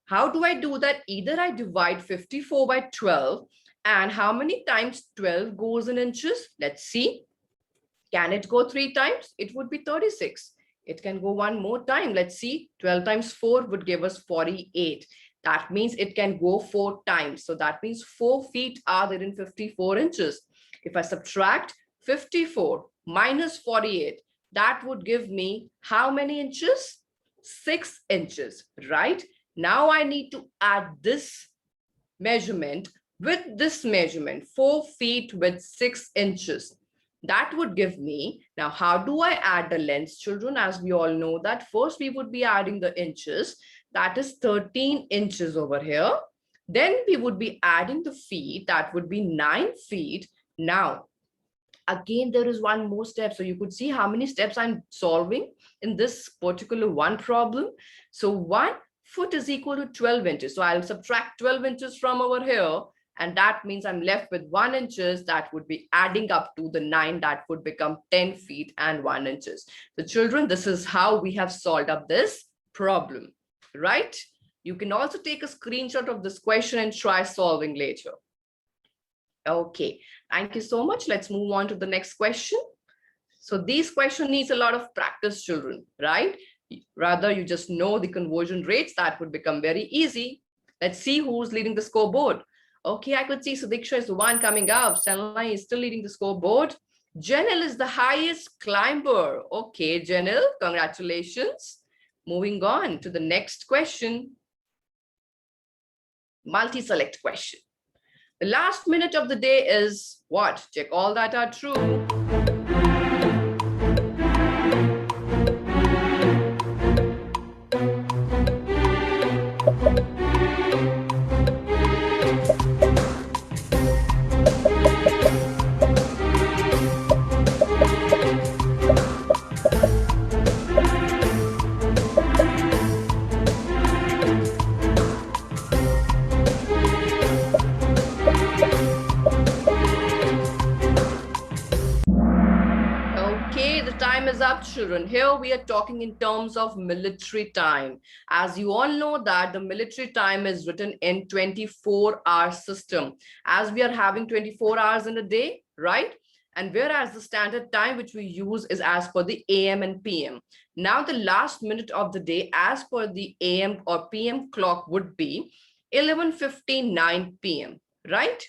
How do I do that? Either I divide 54 by 12, and how many times 12 goes in inches? Let's see. Can it go 3 times? It would be 36. It can go one more time. Let's see. 12 times 4 would give us 48. That means it can go 4 times. So that means 4 feet are there in 54 inches. If I subtract 54 minus 48, that would give me how many inches? 6 inches, right? Now I need to add this measurement with this measurement, 4 feet with 6 inches. That would give me, now how do I add the lengths, children? As we all know that first we would be adding the inches, that is 13 inches over here. Then we would be adding the feet, that would be 9 feet. Now, again, there is one more step. So you could see how many steps I'm solving in this particular one problem. So 1 foot is equal to 12 inches. So I'll subtract 12 inches from over here. And that means I'm left with 1 inches. That would be adding up to the 9. That would become 10 feet and 1 inches. So children, this is how we have solved up this problem, right? You can also take a screenshot of this question and try solving later. Okay, thank you so much. Let's move on to the next question. So this question needs a lot of practice, children, right? Rather, you just know the conversion rates, that would become very easy. Let's see who's leading the scoreboard. Okay, I could see Sadiksha is the one coming up. Stanley is still leading the scoreboard. Janil is the highest climber. Okay, Janil, congratulations. Moving on to the next question. Multi-select question. The last minute of the day is what? Check all that are true. Up, children. Here we are talking in terms of military time. As you all know that the military time is written in 24-hour system. As we are having 24 hours in a day, right? And whereas the standard time which we use is as per the AM and PM. Now the last minute of the day as per the AM or PM clock would be 11:59 PM, right?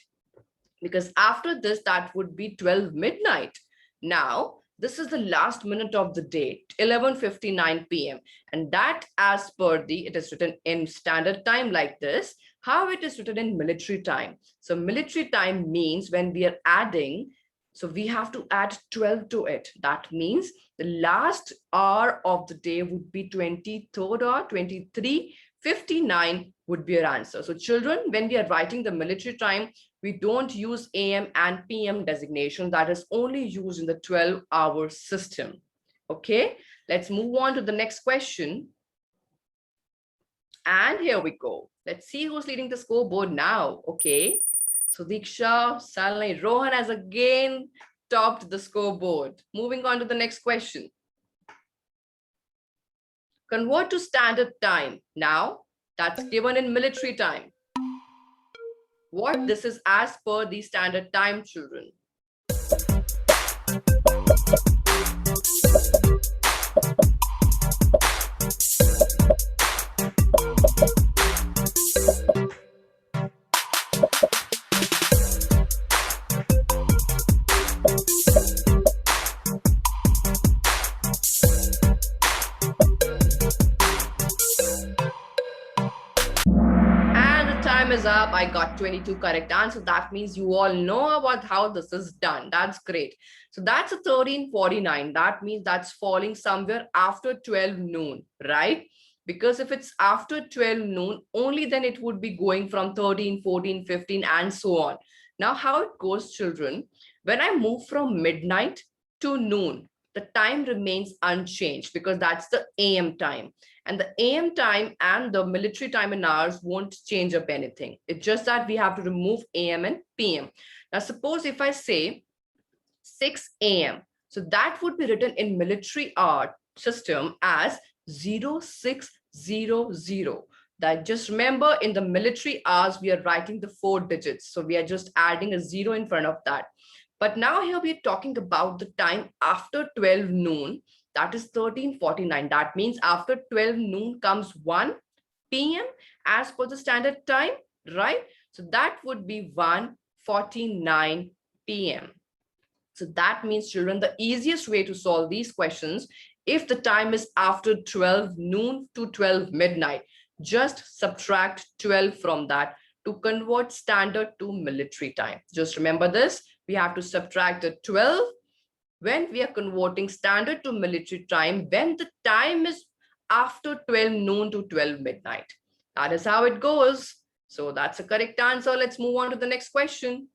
Because after this, that would be 12 midnight. Now, this is the last minute of the day, 11:59 PM. And that as per the, it is written in standard time like this, how it is written in military time. So military time means when we are adding, so we have to add 12 to it. That means the last hour of the day would be 23rd or 23:59 would be your answer. So children, when we are writing the military time, we don't use AM and PM designation. That is only used in the 12-hour system. Okay, let's move on to the next question. And here we go. Let's see who's leading the scoreboard now. Okay, so Diksha, Salni, Rohan has again topped the scoreboard. Moving on to the next question. Convert to standard time. Now, that's given in military time. What this is as per the standard time, children. Is up. I got 22 correct answers. That means you all know about how this is done. That's great. So that's a 13:49. That means that's falling somewhere after 12 noon, right? Because if it's after 12 noon, only then it would be going from 13, 14, 15, and so on. Now, how it goes, children, when I move from midnight to noon, the time remains unchanged because that's the AM time. And the AM time and the military time and hours won't change up anything. It's just that we have to remove AM and PM. Now, suppose if I say 6 AM, so that would be written in military hour system as 0600. That just remember in the military hours, we are writing the 4 digits. So we are just adding a 0 in front of that. But now here we're talking about the time after 12 noon. That is 13:49. That means after 12 noon comes 1 PM as per the standard time, right? So that would be 1:49 PM. So that means, children, the easiest way to solve these questions, if the time is after 12 noon to 12 midnight, just subtract 12 from that to convert standard to military time. Just remember this, we have to subtract the 12 when we are converting standard to military time, when the time is after 12 noon to 12 midnight. That is how it goes. So that's a correct answer. Let's move on to the next question.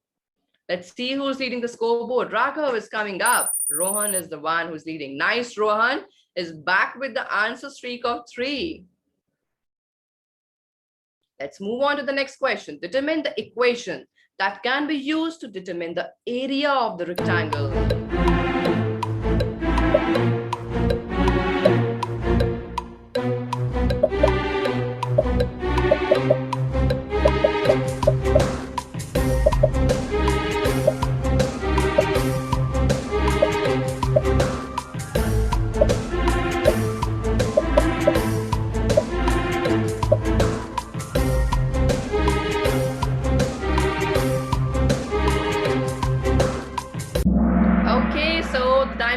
Let's see who's leading the scoreboard. Raghav is coming up. Rohan is the one who's leading. Nice, Rohan is back with the answer streak of 3. Let's move on to the next question. Determine the equation that can be used to determine the area of the rectangle.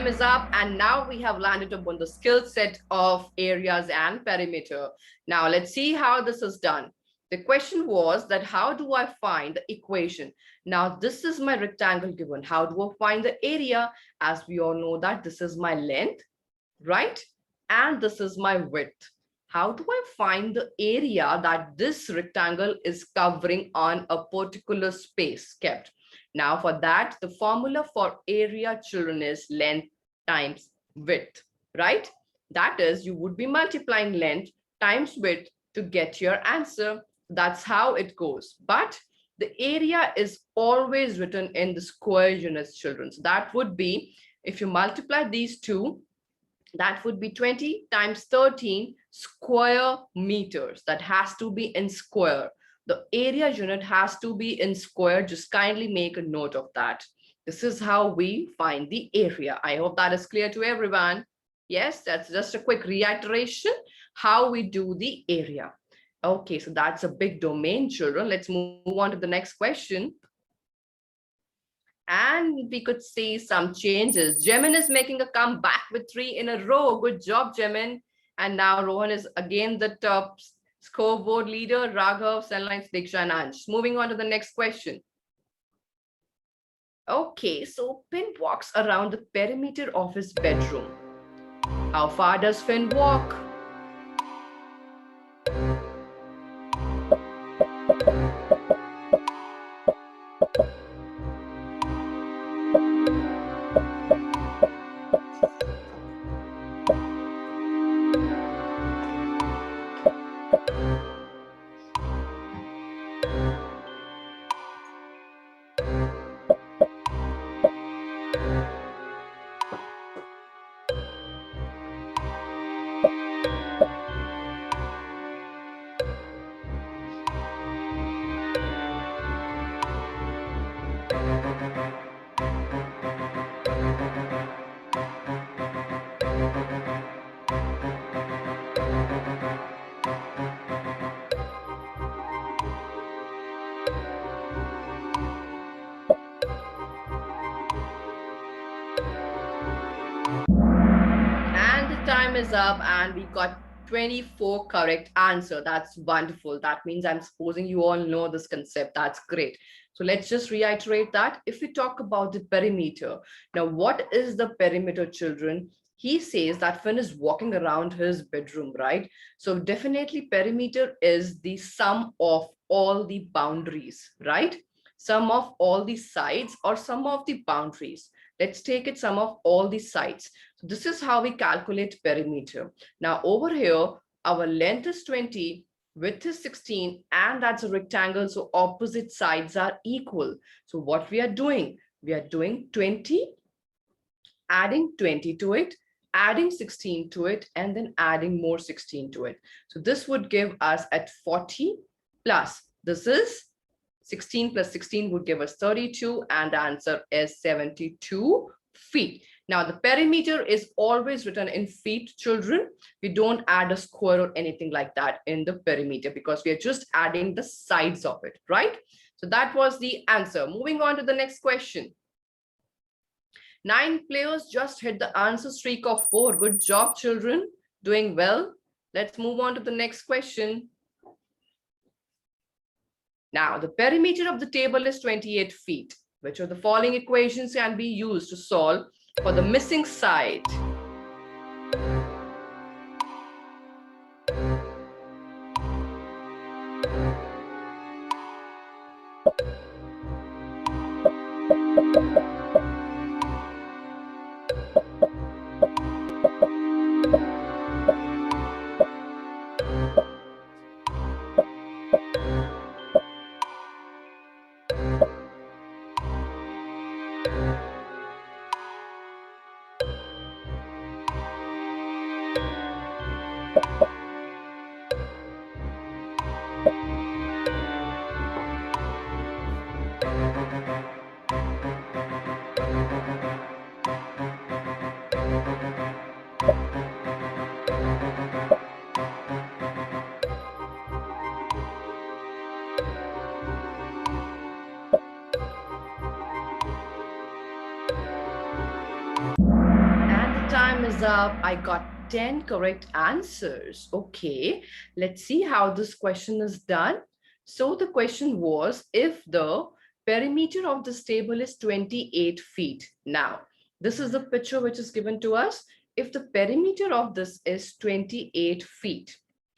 Is up, and now we have landed upon the skill set of areas and perimeter. Now let's see how this is done. The question was that how do I find the equation? Now this is my rectangle given. How do I find the area? As we all know that this is my length, right? And this is my width. How do I find the area that this rectangle is covering on a particular space kept? Now for that, the formula for area, children, is length times width, right? That is, you would be multiplying length times width to get your answer. That's how it goes. But the area is always written in the square units, children. So that would be, if you multiply these two, that would be 20 times 13 square meters. That has to be in square. The area unit has to be in square. Just kindly make a note of that. This is how we find the area. I hope that is clear to everyone. Yes, that's just a quick reiteration how we do the area. Okay, so that's a big domain, children. Let's move on to the next question. And we could see some changes. Jemin is making a comeback with 3 in a row. Good job, Jemin. And now Rohan is again the top scoreboard leader. Raghav, Sunlight, Diksha, and Ansh. Moving on to the next question. Okay, so Finn walks around the perimeter of his bedroom. How far does Finn walk? And the time is up and we got 24 correct answer. That's wonderful. That means I'm supposing you all know this concept. That's great. So let's just reiterate that. If we talk about the perimeter, now what is the perimeter, children? He says that Finn is walking around his bedroom, right? So definitely perimeter is the sum of all the boundaries, right? Sum of all the sides or sum of the boundaries. Let's take it sum of all the sides. So this is how we calculate perimeter. Now over here, our length is 20, width is 16, and that's a rectangle. So opposite sides are equal. So what we are doing? We are doing 20, adding 20 to it, adding 16 to it, and then adding more 16 to it. So this would give us at 40 plus, this is 16 plus 16 would give us 32, and the answer is 72 feet. Now the perimeter is always written in feet, children. We don't add a square or anything like that in the perimeter because we are just adding the sides of it, right? So that was the answer. Moving on to the next question. 9 players just hit the answer streak of 4. Good job, children. Doing well. Let's move on to the next question. Now, the perimeter of the table is 28 feet. Which of the following equations can be used to solve for the missing side? Time is up. I got 10 correct answers. Okay, let's see how this question is done. So the question was, if the perimeter of this table is 28 feet. Now, this is the picture which is given to us. If the perimeter of this is 28 feet,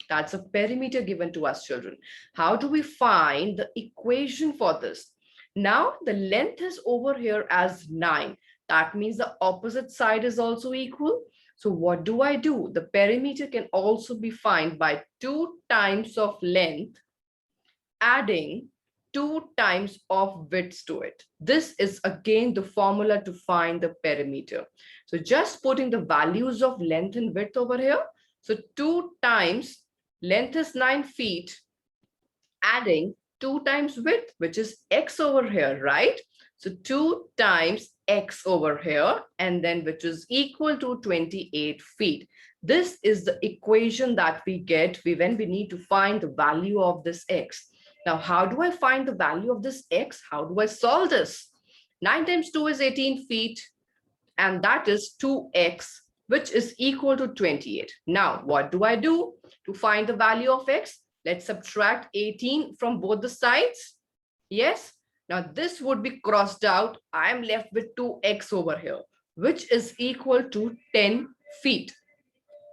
that's a perimeter given to us, children. How do we find the equation for this? Now, the length is over here as 9. That means the opposite side is also equal. So what do? The perimeter can also be found by 2 times of length, adding 2 times of width to it. This is again the formula to find the perimeter. So just putting the values of length and width over here. So 2 times length is 9 feet, adding 2 times width, which is x over here, right? So 2 times x over here, and then which is equal to 28 feet. This is the equation that we get when we need to find the value of this x. Now, how do I find the value of this x? How do I solve this? 9 times 2 is 18 feet, and that is 2x, which is equal to 28. Now, what do I do to find the value of x? Let's subtract 18 from both the sides. Yes. Now, this would be crossed out. I am left with 2x over here, which is equal to 10 feet.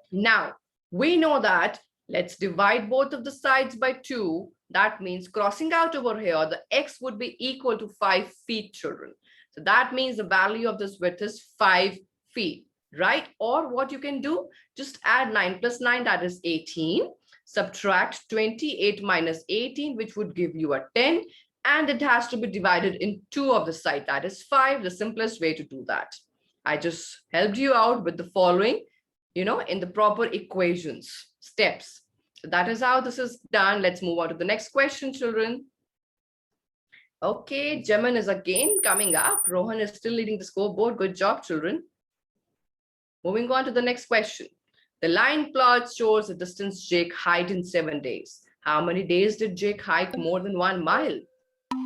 Now, we know that let's divide both of the sides by 2. That means crossing out over here, the x would be equal to 5 feet, children. So that means the value of this width is 5 feet, right? Or what you can do, just add 9 plus 9, that is 18. Subtract 28 minus 18, which would give you a 10. And it has to be divided in 2 of the side, that is 5, the simplest way to do that. I just helped you out with the following, in the proper equations, steps. So that is how this is done. Let's move on to the next question, children. Okay, Jeman is again coming up. Rohan is still leading the scoreboard. Good job, children. Moving on to the next question. The line plot shows the distance Jake hiked in 7 days. How many days did Jake hike more than 1 mile?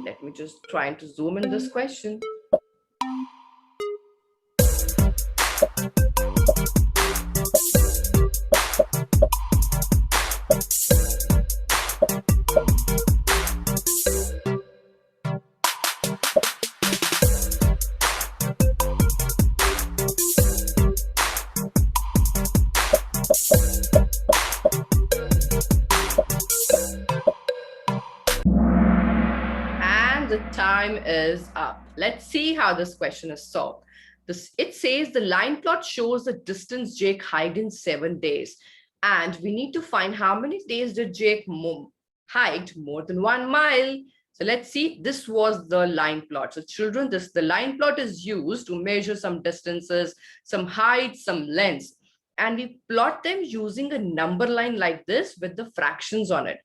Let me just try to zoom in this question. The time is up. Let's see how this question is solved. It says the line plot shows the distance Jake hiked in 7 days. And we need to find how many days did Jake hiked more than 1 mile. So let's see, this was the line plot. So children, the line plot is used to measure some distances, some heights, some lengths. And we plot them using a number line like this with the fractions on it.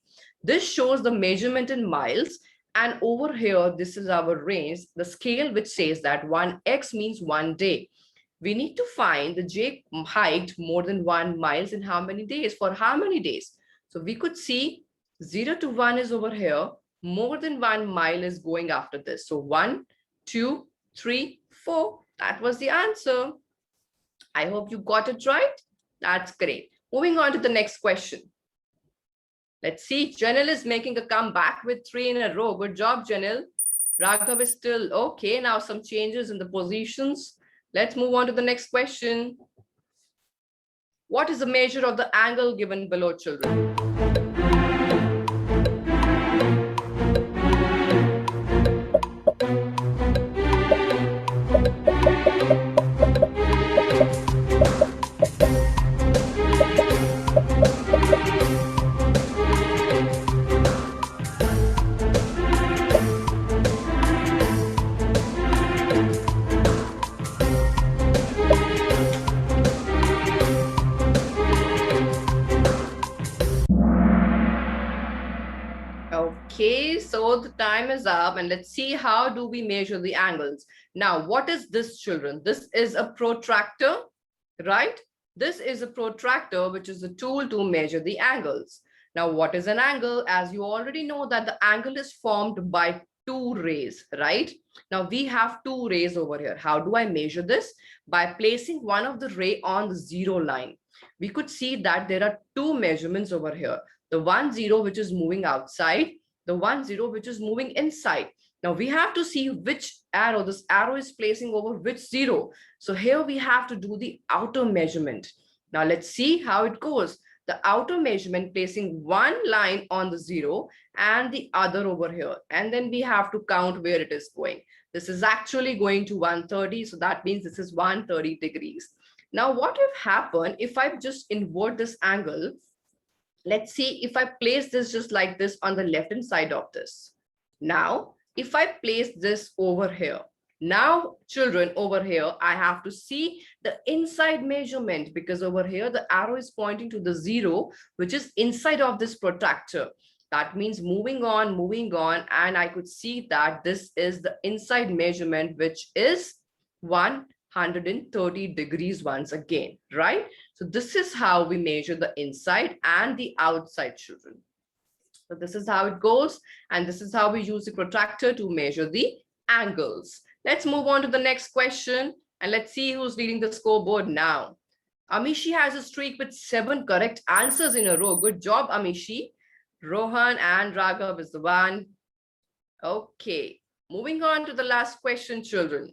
This shows the measurement in miles. And over here, this is our range, the scale which says that 1x means 1 day. We need to find the Jake hiked more than 1 miles in how many days, for how many days. So we could see 0 to 1 is over here. More than 1 mile is going after this. So 1, 2, 3, 4. That was the answer. I hope you got it right. That's great. Moving on to the next question. Let's see, Janil is making a comeback with 3 in a row. Good job, Janil. Raghav is still okay. Now some changes in the positions. Let's move on to the next question. What is the measure of the angle given below, children? Okay, so the time is up and let's see how do we measure the angles. Now, what is this, children? This is a protractor, right? This is a protractor, which is a tool to measure the angles. Now, what is an angle? As you already know that the angle is formed by 2 rays, right? Now, we have 2 rays over here. How do I measure this? By placing one of the ray on the 0 line. We could see that there are 2 measurements over here. The 1, 0, which is moving outside, the 1, 0, which is moving inside. Now we have to see which arrow, this arrow is placing over which 0. So here we have to do the outer measurement. Now let's see how it goes. The outer measurement placing one line on the 0 and the other over here. And then we have to count where it is going. This is actually going to 130. So that means this is 130 degrees. Now what will happen if I just invert this angle? Let's see if I place this just like this on the left hand side of this. Now, if I place this over here, now children over here, I have to see the inside measurement because over here, the arrow is pointing to the 0, which is inside of this protractor. That means moving on, and I could see that this is the inside measurement, which is 130 degrees once again, right? So this is how we measure the inside and the outside, children. So this is how it goes, and this is how we use the protractor to measure the angles. Let's move on to the next question, and let's see who's leading the scoreboard now. Amishi has a streak with 7 correct answers in a row. Good job, Amishi. Rohan and Raghav is the one. Okay, moving on to the last question, children.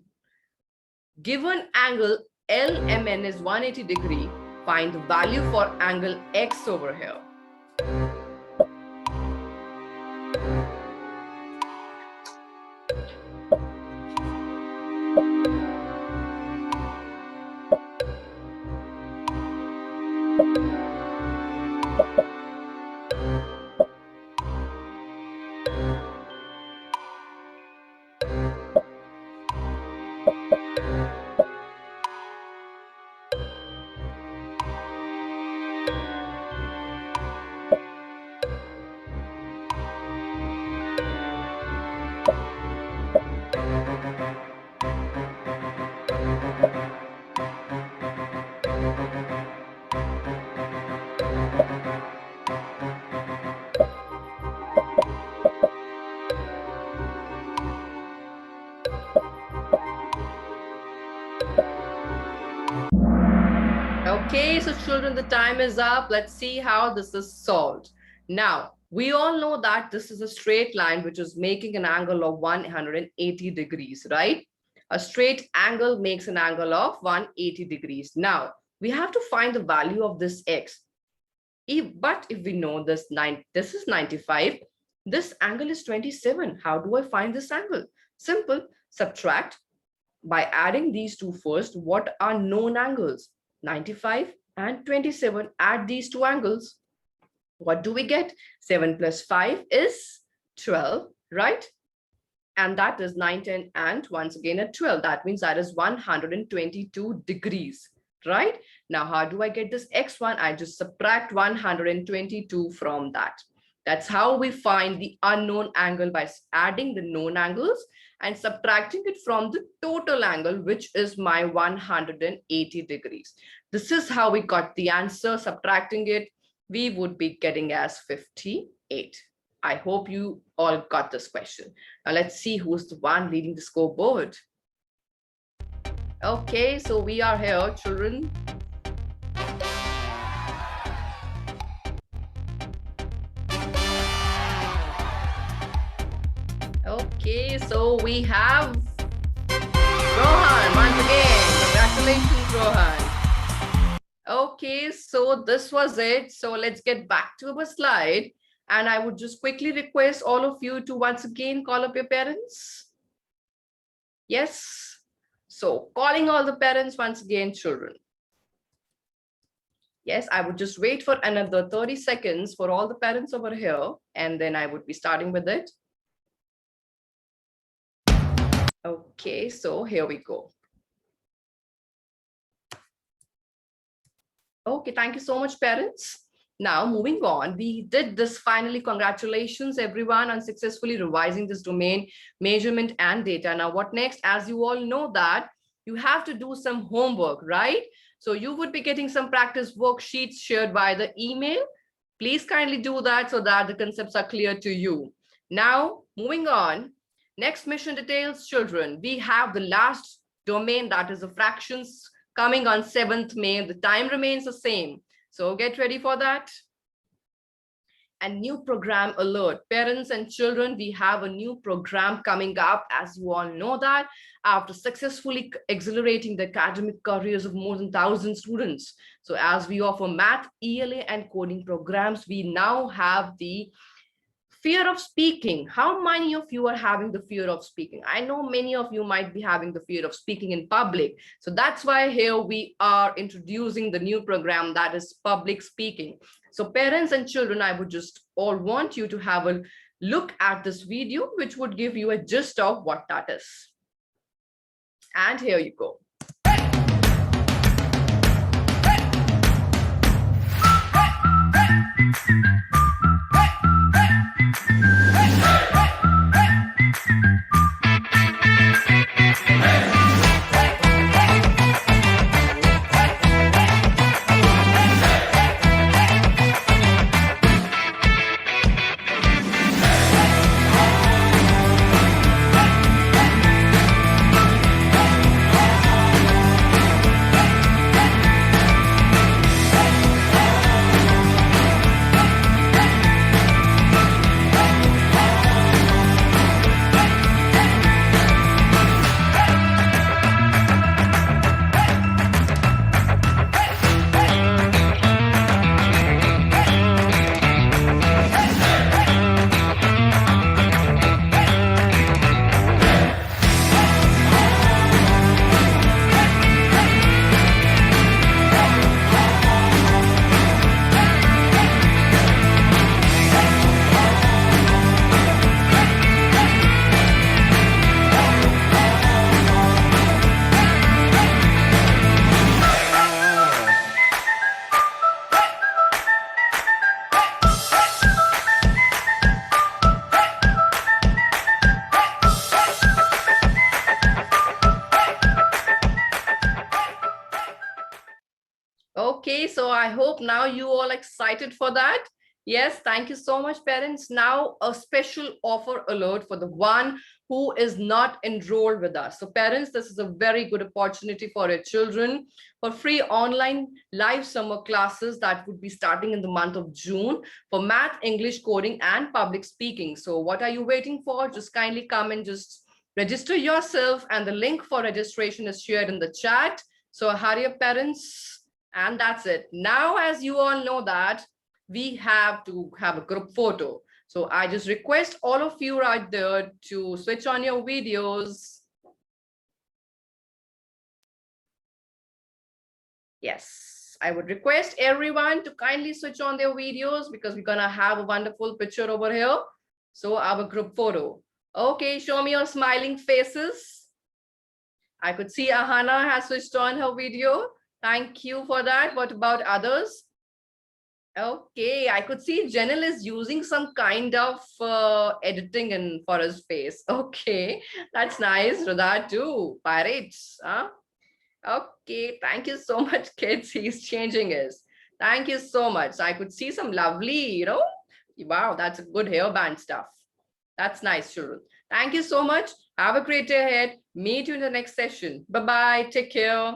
Given angle LMN is 180 degree, find the value for angle X over here. Okay, so children, the time is up. Let's see how this is solved. Now, we all know that this is a straight line which is making an angle of 180 degrees, right? A straight angle makes an angle of 180 degrees. Now, we have to find the value of this x. But if we know this is 95, this angle is 27. How do I find this angle? Simple, subtract by adding these two first. What are known angles? 95 and 27. Add these two angles. What do we get? 7 plus 5 is 12, right? And that is 9, 10, and once again at 12. That means that is 122 degrees, right? Now, how do I get this x1? I just subtract 122 from that. That's how we find the unknown angle, by adding the known angles and subtracting it from the total angle, which is my 180 degrees. This is how we got the answer. Subtracting it, we would be getting as 58. I hope you all got this question. Now let's see who's the one leading the scoreboard. Okay, so we are here, children. Okay, so we have Rohan once again. Congratulations, Rohan. Okay, so this was it. So let's get back to our slide. And I would just quickly request all of you to once again call up your parents. Yes. So calling all the parents once again, children. Yes, I would just wait for another 30 seconds for all the parents over here, and then I would be starting with it. Okay, so here we go. Okay, thank you so much, parents. Now, moving on, we did this finally. Congratulations, everyone, on successfully revising this domain, measurement, and data. Now, what next? As you all know that you have to do some homework, right? So you would be getting some practice worksheets shared by the email. Please kindly do that so that the concepts are clear to you. Now, moving on. Next mission details, children. We have the last domain, that is the fractions, coming on 7th May. The time remains the same. So get ready for that. And new program alert. Parents and children, we have a new program coming up, as you all know that, after successfully accelerating the academic careers of more than 1,000 students. So as we offer math, ELA, and coding programs, we now have the fear of speaking. How many of you are having the fear of speaking? I know many of you might be having the fear of speaking in public. So that's why here we are introducing the new program, that is public speaking. So parents and children, I would just all want you to have a look at this video, which would give you a gist of what that is. And here you go. Okay, so I hope now you all excited for that. Yes, thank you so much, parents. Now a special offer alert for the one who is not enrolled with us. So parents, this is a very good opportunity for your children for free online live summer classes that would be starting in the month of June for math, English, coding, and public speaking. So what are you waiting for? Just kindly come and just register yourself, and the link for registration is shared in the chat. So hurry up, parents. And that's it. Now, as you all know that we have to have a group photo. So I just request all of you right there to switch on your videos. Yes, I would request everyone to kindly switch on their videos because we're gonna have a wonderful picture over here. So our group photo. Okay, show me your smiling faces. I could see Ahana has switched on her video. Thank you for that. What about others? Okay, I could see Janil is using some kind of editing for his face. Okay, that's nice. Radha too. Pirates. Huh? Okay, thank you so much, kids. He's changing his. Thank you so much. I could see some lovely, wow, that's a good hairband stuff. That's nice, children. Thank you so much. Have a great day ahead. Meet you in the next session. Bye-bye. Take care.